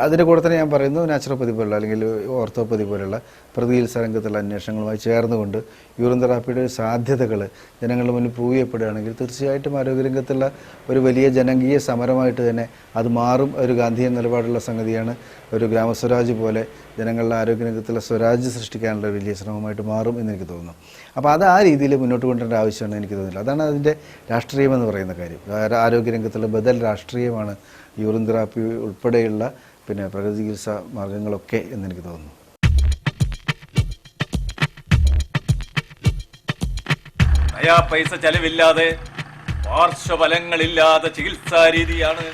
S27: അതിൻ്റെ കൂടെ തന്നെ ഞാൻ പറയുന്നു നാച്ചുറോപ്പതി പോലുള്ള അല്ലെങ്കിൽ ഓർത്തോപ്പതി പോലുള്ള പ്രതിചികിത്സാ രംഗത്തുള്ള അന്വേഷണങ്ങളുമായി ചേർന്നുകൊണ്ട് യൂറിൻ തെറാപ്പിയുടെ സാധ്യതകൾ ജനങ്ങളുടെ മുന്നിൽ പ്രൂവ് ചെയ്യപ്പെടുകയാണെങ്കിൽ തീർച്ചയായിട്ടും ആരോഗ്യരംഗത്തുള്ള ഒരു വലിയ ജനകീയ സമരമായിട്ട് തന്നെ അത് മാറും. ഒരു ഗാന്ധിയൻ നിലപാടുള്ള സംഗതിയാണ്. ഒരു ഗ്രാമസ്വരാജ് പോലെ ജനങ്ങളുടെ ആരോഗ്യരംഗത്തുള്ള സ്വരാജ്യം സൃഷ്ടിക്കാനുള്ള വലിയ ശ്രമമായിട്ട് മാറും എന്നെനിക്ക് തോന്നുന്നു. അപ്പോൾ അത് ആ രീതിയിൽ മുന്നോട്ട് കൊണ്ടുവരേണ്ട ആവശ്യമാണ് എനിക്ക് തോന്നുന്നില്ല. അതാണ് അതിൻ്റെ രാഷ്ട്രീയമെന്ന് പറയുന്ന കാര്യം. ആരോഗ്യരംഗത്തുള്ള ബദൽ രാഷ്ട്രീയമാണ് യൂറിൻ തെറാപ്പി ഉൾപ്പെടെയുള്ള പ്രകൃതി ചികിത്സാ മാർഗങ്ങളൊക്കെ എന്നെനിക്ക് തോന്നുന്നു.
S26: പൈസ ചെലവില്ലാതെ പാർശ്വഫലങ്ങളില്ലാത്ത ചികിത്സാ രീതിയാണ്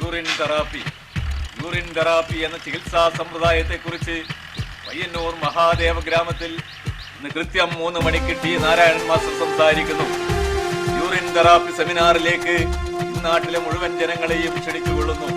S26: യൂറിൻ തെറാപ്പി. യൂറിൻ തെറാപ്പി എന്ന ചികിത്സാ സമ്പ്രദായത്തെക്കുറിച്ച് പയ്യന്നൂർ മഹാദേവ ഗ്രാമത്തിൽ ഇന്ന് കൃത്യം 3 മണിക്ക് ടി നാരായണൻ മാസ്റ്റർ സംസാരിക്കുന്നു. യൂറിൻ തെറാപ്പി സെമിനാറിലേക്ക് നാട്ടിലെ മുഴുവൻ ജനങ്ങളെയും ക്ഷണിച്ചുകൊള്ളുന്നു.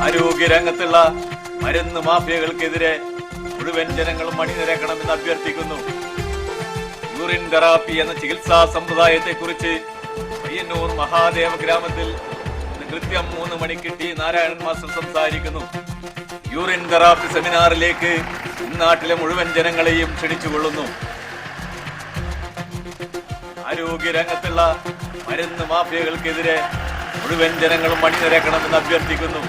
S26: ആരോഗ്യരംഗത്തുള്ള മരുന്ന് മാഫിയകൾക്കെതിരെ മുഴുവൻ ജനങ്ങളും അണിനിരക്കണമെന്ന് അഭ്യർത്ഥിക്കുന്നു. യൂറിൻ തെറാപ്പി എന്ന ചികിത്സാ സമ്പ്രദായത്തെക്കുറിച്ച് പയ്യന്നൂർ മഹാദേവ ഗ്രാമത്തിൽ കൃത്യം 3 മണിക്ക് ടി നാരായണൻ മാസ്റ്റർ സംസാരിക്കുന്നു. യൂറിൻ തെറാപ്പി സെമിനാറിലേക്ക് നാട്ടിലെ മുഴുവൻ ജനങ്ങളെയും ക്ഷണിച്ചുകൊള്ളുന്നു. ആരോഗ്യരംഗത്തുള്ള മരുന്ന് മാഫിയകൾക്കെതിരെ മുഴുവൻ ജനങ്ങളും അണിനിരക്കണമെന്ന് അഭ്യർത്ഥിക്കുന്നു.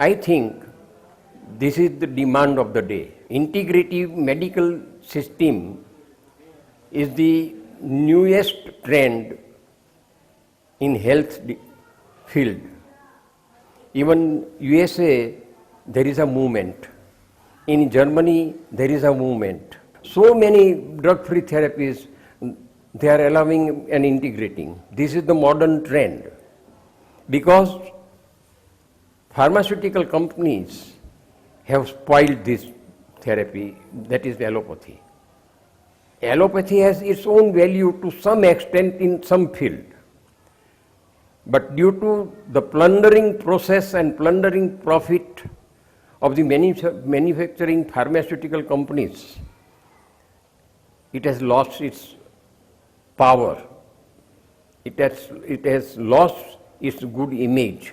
S7: I think this is the demand of the day. Integrative medical system is the newest trend in health field. Even USA, there is a movement. In Germany, there is a movement. So many drug-free therapies, they are allowing and integrating. This is the modern trend. Because pharmaceutical companies have spoiled this therapy, that is allopathy. Allopathy has its own value to some extent in some field. But due to the plundering process and plundering profit of the manufacturing pharmaceutical companies, it has lost its power. It has lost its good image.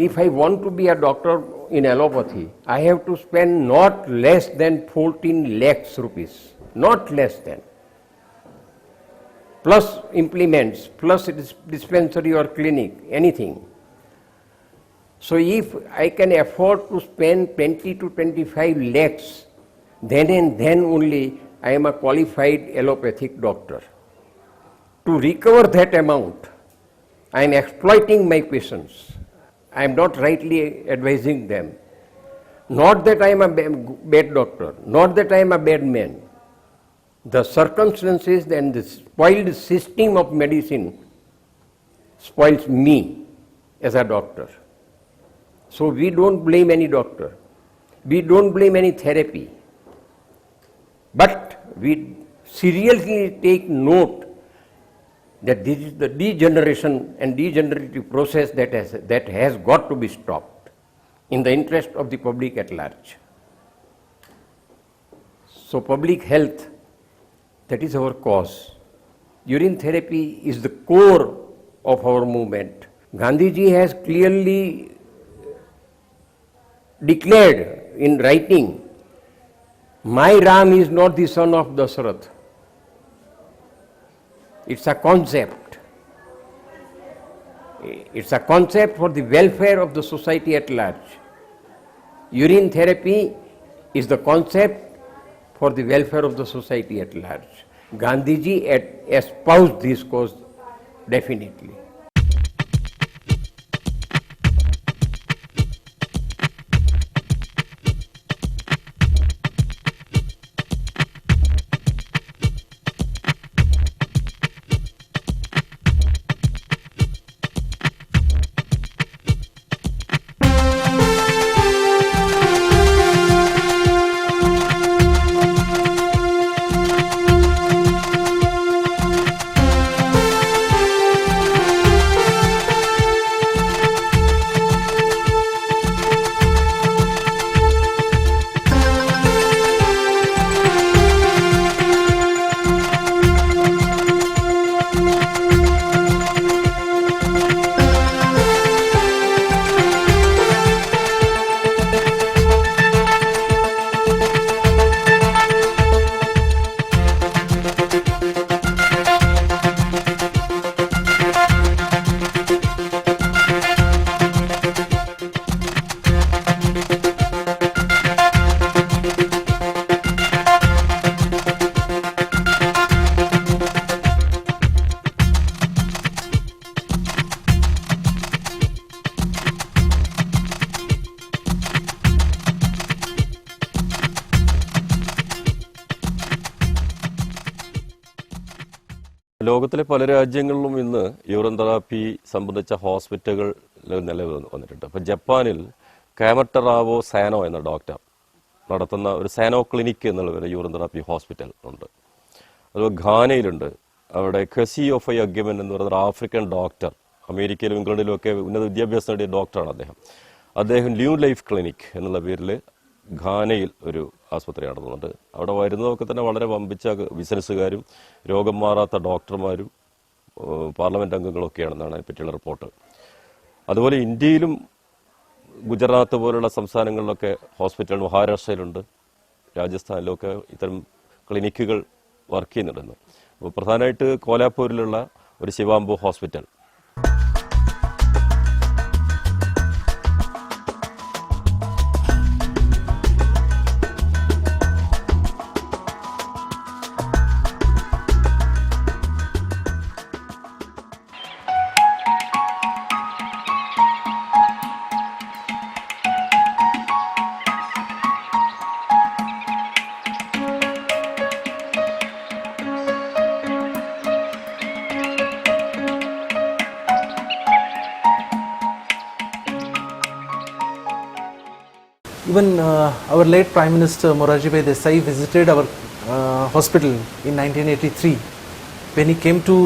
S7: If I want to be a doctor in allopathy, I have to spend not less than 14 lakhs rupees, not less than, plus implements, plus dispensary or clinic, anything. So if I can afford to spend 20 to 25 lakhs, then and then only I am a qualified allopathic doctor. To recover that amount, I am exploiting my patients. I am not rightly advising them. Not that I am a bad doctor, not that I am a bad man. The circumstances and the spoiled system of medicine spoils me as a doctor. So we don't blame any doctor. We don't blame any therapy. But we seriously take note that this is the degeneration and degenerative process that has got to be stopped in the interest of the public at large. So public health, that is our cause. Urine therapy is the core of our movement. Gandhiji has clearly declared in writing, my Ram is not the son of Dasarath. It's a concept. It's a concept for the welfare of the society at large. Urine therapy is the concept for the welfare of the society at large. Gandhiji espoused this cause definitely.
S2: ലോകത്തിലെ പല രാജ്യങ്ങളിലും ഇന്ന് urine therapy സംബന്ധിച്ച ഹോസ്പിറ്റലുകൾ നിലവിൽ വന്നിട്ടുണ്ട്. ഇപ്പോൾ ജപ്പാനിൽ കാമട്ടറാവോ സാനോ എന്ന ഡോക്ടർ നടത്തുന്ന ഒരു സാനോ ക്ലിനിക്ക് എന്നുള്ള ഒരു യൂറിൻ തെറാപ്പി ഹോസ്പിറ്റൽ ഉണ്ട്. അതുപോലെ ഘാനയിലുണ്ട്. അവിടെ ഖസി ഓഫ് യഗ്യമൻ എന്ന് പറയുന്ന ഒരു ആഫ്രിക്കൻ ഡോക്ടർ, അമേരിക്കയിലും ഇംഗ്ലണ്ടിലും ഒക്കെ ഉന്നത വിദ്യാഭ്യാസം നേടിയ ഡോക്ടറാണ് അദ്ദേഹം ന്യൂ ലൈഫ് ക്ലിനിക് എന്നുള്ള പേരിൽ ഘാനയിൽ ഒരു ആസ്പത്രി നടത്തുന്നുണ്ട്. അവിടെ വരുന്നതൊക്കെ തന്നെ വളരെ വമ്പിച്ച ബിസിനസ്സുകാരും രോഗം മാറാത്ത ഡോക്ടർമാരും പാർലമെൻറ്റ് അംഗങ്ങളൊക്കെയാണെന്നാണ് അതിനെപ്പറ്റിയുള്ള റിപ്പോർട്ട്. അതുപോലെ ഇന്ത്യയിലും ഗുജറാത്ത് പോലുള്ള സംസ്ഥാനങ്ങളിലൊക്കെ ഹോസ്പിറ്റൽ, മഹാരാഷ്ട്രയിലുണ്ട്, രാജസ്ഥാനിലൊക്കെ ഇത്തരം ക്ലിനിക്കുകൾ വർക്ക് ചെയ്യുന്നുണ്ടെന്ന്. അപ്പോൾ പ്രധാനമായിട്ട് കോലാപ്പൂരിലുള്ള ഒരു Shivambu hospital.
S8: Even our late Prime Minister Morarji Bhai Desai visited our hospital in 1983 when he came to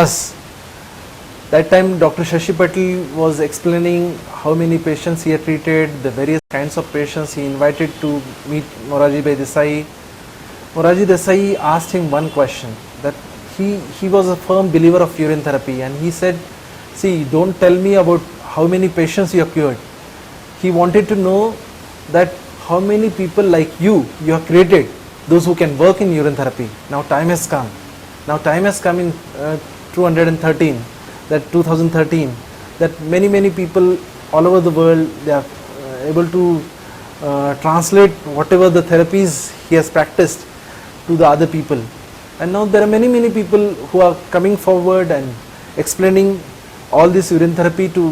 S8: us. That time Dr. Shashi Patil was explaining how many patients he had treated, the various kinds of patients. He invited to meet Morarji Bhai Desai. Morarji Desai asked him one question, that he was a firm believer of urine therapy, and he said, see, don't tell me about how many patients you have cured. He wanted to know that how many people like you have created, those who can work in urine therapy. Now time has come. Now time has come in 2013, that many people all over the world, they are able to translate whatever the therapies he has practiced to the other people. And now there are many people who are coming forward and explaining all this urine therapy to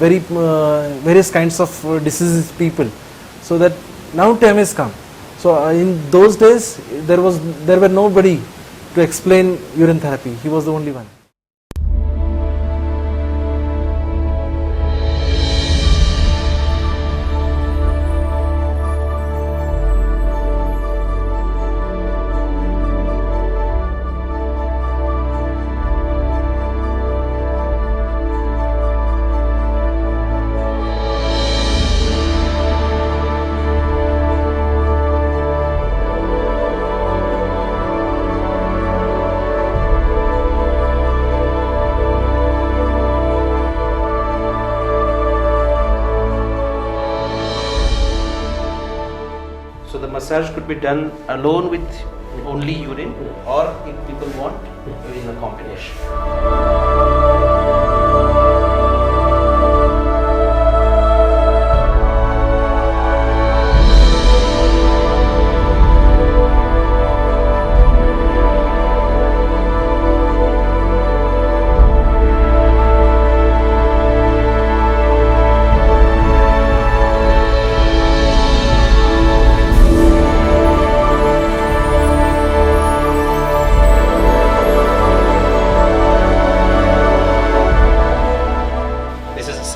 S8: various kinds of diseases people, so that now time has come. So in those days there were nobody to explain urine therapy. He was the only one.
S9: Massage could be done alone with only urine, or if people want, in a combination.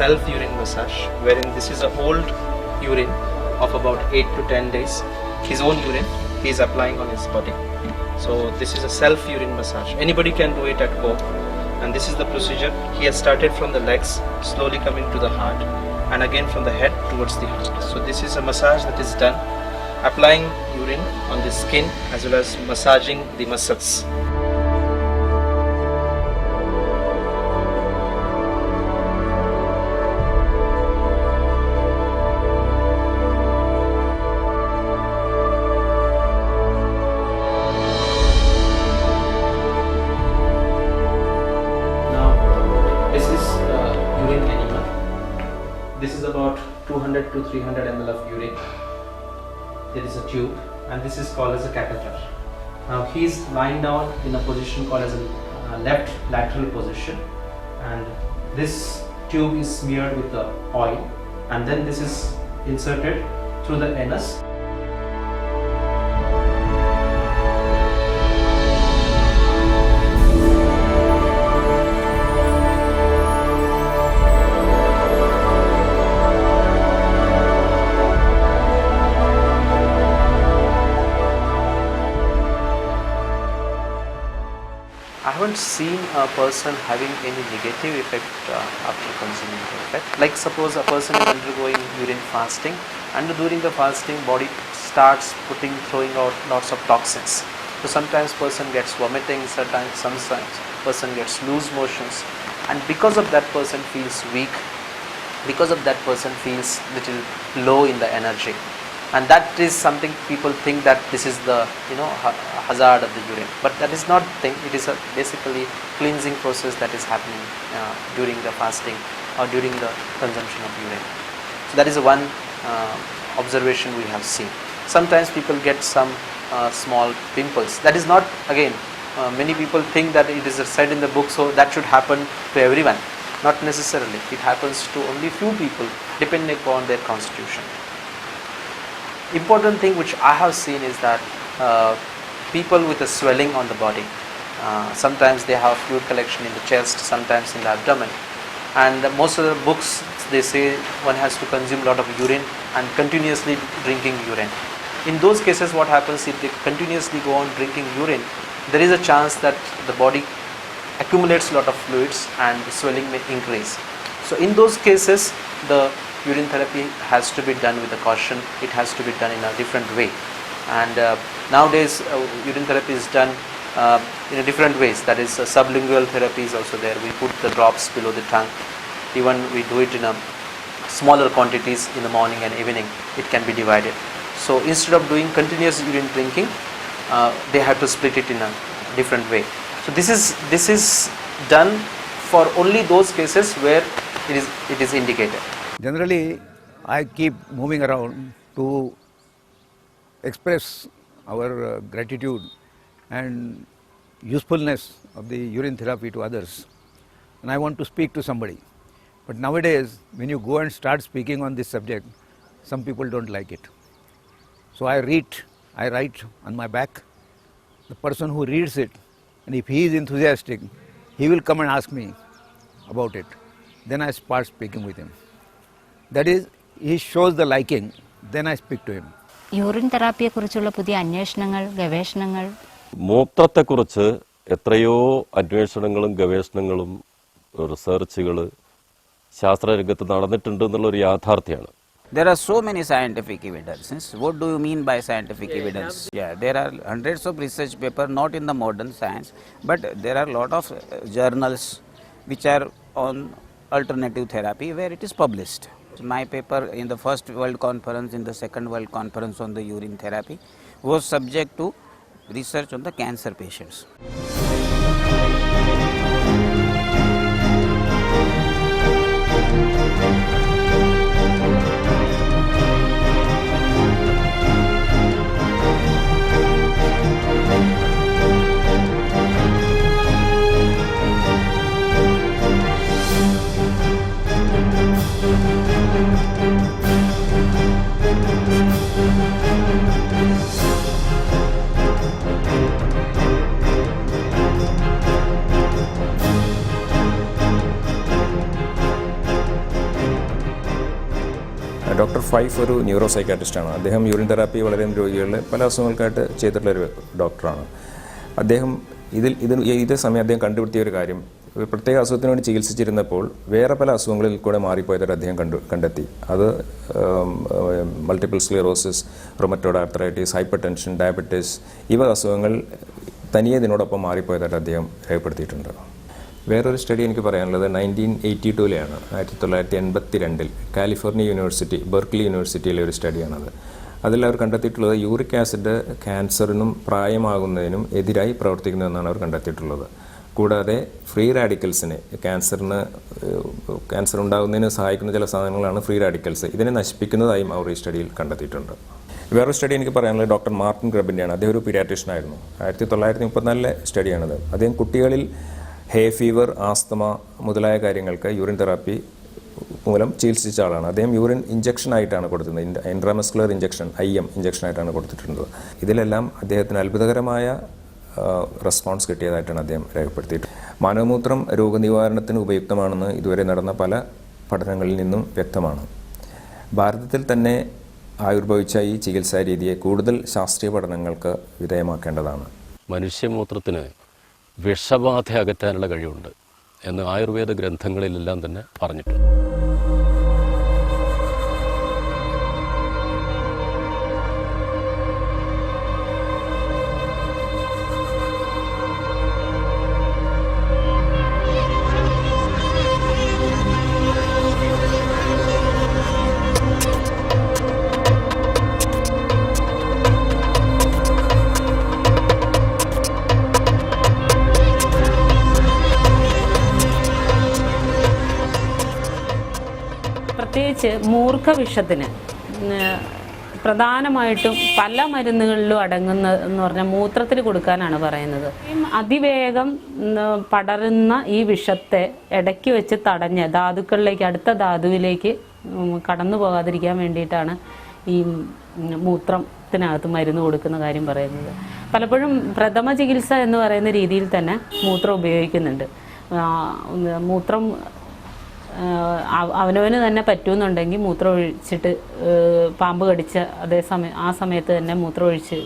S9: Self-urine massage, wherein this is a old urine of about 8 to 10 days. His own urine he is applying on his body. So this is a self-urine massage. Anybody can do it at home, and this is the procedure. He has started from the legs, slowly coming to the heart, and again from the head towards the heart. So this is a massage that is done, applying urine on the skin as well as massaging the muscles. This is about 200 to 300 ml of urine. There is a tube, and this is called as a catheter. Now he is lying down in a position called as a left lateral position, and this tube is smeared with the oil, and then this is inserted through the anus. haven't seen a person having any negative effect after consuming the effect. Like suppose a person is undergoing urine fasting, and during the fasting body starts throwing out lots of toxins. So sometimes person gets vomiting, sometimes person gets loose motions, and because of that person feels weak, because of that person feels little low in the energy. And that is something people think that this is the hazard of the urine, but that is not the thing. It is a basically cleansing process that is happening during the fasting or during the consumption of urine. So that is one observation we have seen. Sometimes people get some small pimples. That is not, again, many people think that it is said in the book, so that should happen to everyone. Not necessarily. It happens to only few people depending upon their constitution. Important thing which I have seen is that people with a swelling on the body, sometimes they have fluid collection in the chest, sometimes in the abdomen, and most of the books they say one has to consume a lot of urine and continuously drinking urine. In those cases what happens, if they continuously go on drinking urine, there is a chance that the body accumulates a lot of fluids and the swelling may increase. So in those cases the urine therapy has to be done with a caution. It has to be done in a different way, and nowadays urine therapy is done in a different ways. That is, sublingual therapy is also there. We put the drops below the tongue. Even we do it in a smaller quantities in the morning and evening. It can be divided. So instead of doing continuous urine drinking, they have to split it in a different way. So this is done for only those cases where it is indicated.
S10: Generally, I keep moving around to express our gratitude and usefulness of the urine therapy to others, and I want to speak to somebody. But nowadays, when you go and start speaking on this subject, some people don't like it. So I write on my back. The person who reads it, and if he is enthusiastic, he will come and ask me about it. Then I start speaking with him. That is, he shows the liking, then I speak to him.
S11: Urine തെറാപ്പിയെക്കുറിച്ചുള്ള പുതിയ അന്വേഷണങ്ങൾ, ഗവേഷണങ്ങൾ,
S2: മൂത്രത്തെക്കുറിച്ച് എത്രയോ അന്വേഷണങ്ങളും ഗവേഷണങ്ങളും റിസർച്ചുകൾ ശാസ്ത്രരംഗത്ത് നടന്നിട്ടുണ്ട് എന്നുള്ളൊരു യാഥാർത്ഥ്യമാണ്.
S22: There are so many scientific evidences. What do you mean by scientific evidence? Yeah, there are hundreds of research papers, not in the modern science, but there are a lot of journals which are on alternative therapy where it is published. My paper in the first World Conference, in the second World Conference on the urine therapy was subject to research on the cancer patients.
S23: Doctor Fife ഒരു neuro സൈക്കാട്രിസ്റ്റാണ്. അദ്ദേഹം urine therapy വളരെ രോഗികളിലെ പല അസുഖങ്ങൾക്കായിട്ട് ചെയ്തിട്ടുള്ളൊരു ഡോക്ടറാണ്. അദ്ദേഹം ഇതേ സമയം അദ്ദേഹം കണ്ടുപിടിച്ച ഒരു കാര്യം, ഒരു പ്രത്യേക അസുഖത്തിന് വേണ്ടി ചികിത്സിച്ചിരുന്നപ്പോൾ വേറെ പല അസുഖങ്ങളിൽ കൂടെ മാറിപ്പോയതായിട്ട് അദ്ദേഹം കണ്ടെത്തി. അത് multiple sclerosis, rheumatoid arthritis, hypertension, diabetes, ഇവ അസുഖങ്ങൾ തനിയെ ഇതിനോടൊപ്പം മാറിപ്പോയതായിട്ട് അദ്ദേഹം രേഖപ്പെടുത്തിയിട്ടുണ്ട്. വേറൊരു സ്റ്റഡി എനിക്ക് പറയാനുള്ളത് 1982-ലെയാണ്, 1982 കാലിഫോർണിയ യൂണിവേഴ്സിറ്റി, ബെർക്ക്ലി യൂണിവേഴ്സിറ്റിയിലെ ഒരു സ്റ്റഡിയാണത്. അതിലവർ കണ്ടെത്തിയിട്ടുള്ളത് യൂറിക് ആസിഡ് ക്യാൻസറിനും പ്രായമാകുന്നതിനും എതിരായി പ്രവർത്തിക്കുന്നതെന്നാണ് അവർ കണ്ടെത്തിയിട്ടുള്ളത്. കൂടാതെ ഫ്രീ റാഡിക്കൽസിനെ, ക്യാൻസർ ഉണ്ടാകുന്നതിന് സഹായിക്കുന്ന ചില സാധനങ്ങളാണ് ഫ്രീ റാഡിക്കൽസ്, ഇതിനെ നശിപ്പിക്കുന്നതായും അവർ ഈ സ്റ്റഡിയിൽ കണ്ടെത്തിയിട്ടുണ്ട്. വേറൊരു സ്റ്റഡി എനിക്ക് പറയാനുള്ളത് ഡോക്ടർ മാർട്ടിൻ ഗ്രബിൻ്റെയാണ്. അദ്ദേഹം ഒരു പീഡിയാട്രീഷ്യനായിരുന്നു. 1934 സ്റ്റഡിയാണത്. അദ്ദേഹം കുട്ടികളിൽ ഹേ ഫീവർ, ആസ്തമ മുതലായ കാര്യങ്ങൾക്ക് യൂറിൻ തെറാപ്പി മൂലം ചികിത്സിച്ച ആളാണ്. അദ്ദേഹം യൂറിൻ ഇഞ്ചക്ഷനായിട്ടാണ് കൊടുത്തിരുന്നത്, ഇൻട്രാമസ്കുലർ ഇഞ്ചക്ഷൻ, IM ഇഞ്ചക്ഷനായിട്ടാണ് കൊടുത്തിട്ടുള്ളത്. ഇതിലെല്ലാം അദ്ദേഹത്തിന് അത്ഭുതകരമായ റെസ്പോൺസ് കിട്ടിയതായിട്ടാണ് അദ്ദേഹം രേഖപ്പെടുത്തിയിട്ട്. മാനവമൂത്രം രോഗനിവാരണത്തിന് ഉപയുക്തമാണെന്ന് ഇതുവരെ നടന്ന പല പഠനങ്ങളിൽ നിന്നും വ്യക്തമാണ്. ഭാരതത്തിൽ തന്നെ ആവിർഭവിച്ച ഈ ചികിത്സാ രീതിയെ കൂടുതൽ ശാസ്ത്രീയ പഠനങ്ങൾക്ക് വിധേയമാക്കേണ്ടതാണ്.
S2: മനുഷ്യമൂത്രത്തിന് വിഷബാധ അകറ്റാനുള്ള കഴിവുണ്ട് എന്ന് ആയുർവേദ ഗ്രന്ഥങ്ങളിലെല്ലാം തന്നെ പറഞ്ഞിട്ടുണ്ട്.
S12: പ്രത്യേകിച്ച് മൂർഖവിഷത്തിന് പ്രധാനമായിട്ടും പല മരുന്നുകളിലും അടങ്ങുന്ന എന്ന് പറഞ്ഞാൽ മൂത്രത്തിൽ കൊടുക്കാനാണ് പറയുന്നത്. അതിവേഗം പടരുന്ന ഈ വിഷത്തെ ഇടയ്ക്ക് വെച്ച് തടഞ്ഞ് ധാതുക്കളിലേക്ക്, അടുത്ത ധാതുവിലേക്ക് കടന്നു പോകാതിരിക്കാൻ വേണ്ടിയിട്ടാണ് ഈ മൂത്രത്തിനകത്ത് മരുന്ന് കൊടുക്കുന്ന കാര്യം പറയുന്നത്. പലപ്പോഴും പ്രഥമ ചികിത്സ എന്ന് പറയുന്ന രീതിയിൽ തന്നെ മൂത്രം ഉപയോഗിക്കുന്നുണ്ട്. മൂത്രം അവനവന് തന്നെ പറ്റുമെന്നുണ്ടെങ്കിൽ മൂത്രം ഒഴിച്ചിട്ട് പാമ്പ് കടിച്ച ആ സമയത്ത് തന്നെ മൂത്രം ഒഴിച്ച്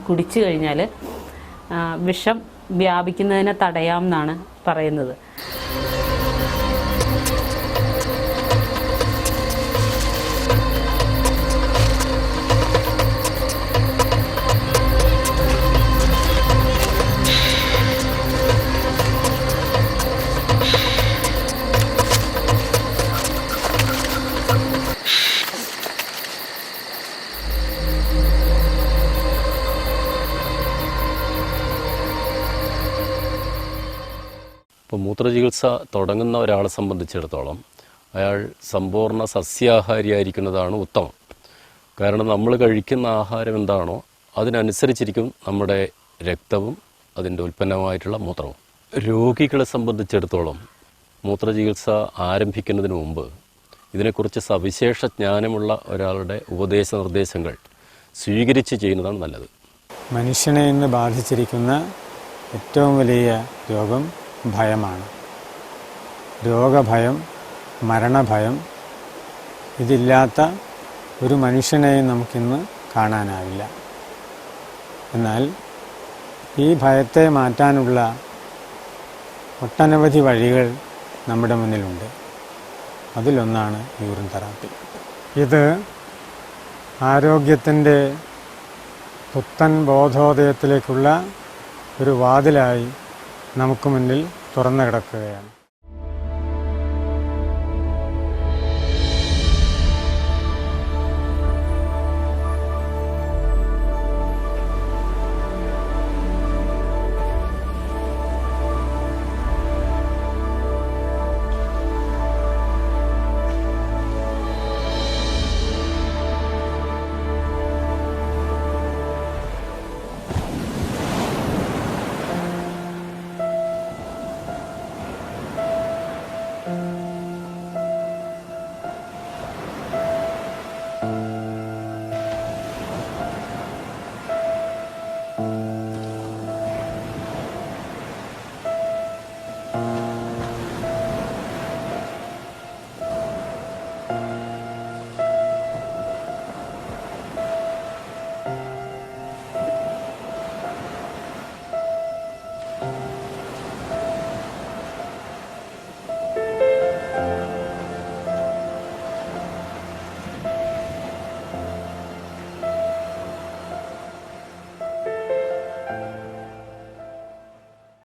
S12: കുടിച്ചു കഴിഞ്ഞാൽ വിഷം വ്യാപിക്കുന്നതിനെ തടയാം എന്നാണ് പറയുന്നത്.
S2: ഇപ്പോൾ മൂത്രചികിത്സ തുടങ്ങുന്ന ഒരാളെ സംബന്ധിച്ചിടത്തോളം അയാൾ സമ്പൂർണ്ണ സസ്യാഹാരിയായിരിക്കുന്നതാണ് ഉത്തമം. കാരണം നമ്മൾ കഴിക്കുന്ന ആഹാരം എന്താണോ അതിനനുസരിച്ചിരിക്കും നമ്മുടെ രക്തവും അതിൻ്റെ ഉൽപ്പന്നമായിട്ടുള്ള മൂത്രവും. രോഗികളെ സംബന്ധിച്ചിടത്തോളം മൂത്രചികിത്സ ആരംഭിക്കുന്നതിന് മുമ്പ് ഇതിനെക്കുറിച്ച് സവിശേഷ ജ്ഞാനമുള്ള ഒരാളുടെ ഉപദേശ നിർദ്ദേശങ്ങൾ സ്വീകരിച്ച് ചെയ്യുന്നതാണ് നല്ലത്.
S1: മനുഷ്യനെ ഇന്ന് ബാധിച്ചിരിക്കുന്ന ഏറ്റവും വലിയ രോഗം ഭയമാണ്. രോഗഭയം, മരണഭയം, ഇതില്ലാത്ത ഒരു മനുഷ്യനെയും നമുക്കിന്ന് കാണാനാവില്ല. എന്നാൽ ഈ ഭയത്തെ മാറ്റാനുള്ള ഒട്ടനവധി വഴികൾ നമ്മുടെ മുന്നിലുണ്ട്. അതിലൊന്നാണ് യൂറിൻ തെറാപ്പി. ഇത് ആരോഗ്യത്തിൻ്റെ പുത്തൻ ബോധോദയത്തിലേക്കുള്ള ഒരു വാതിലായി നമുക്ക് മുന്നിൽ തുറന്നു കിടക്കുകയാണ്.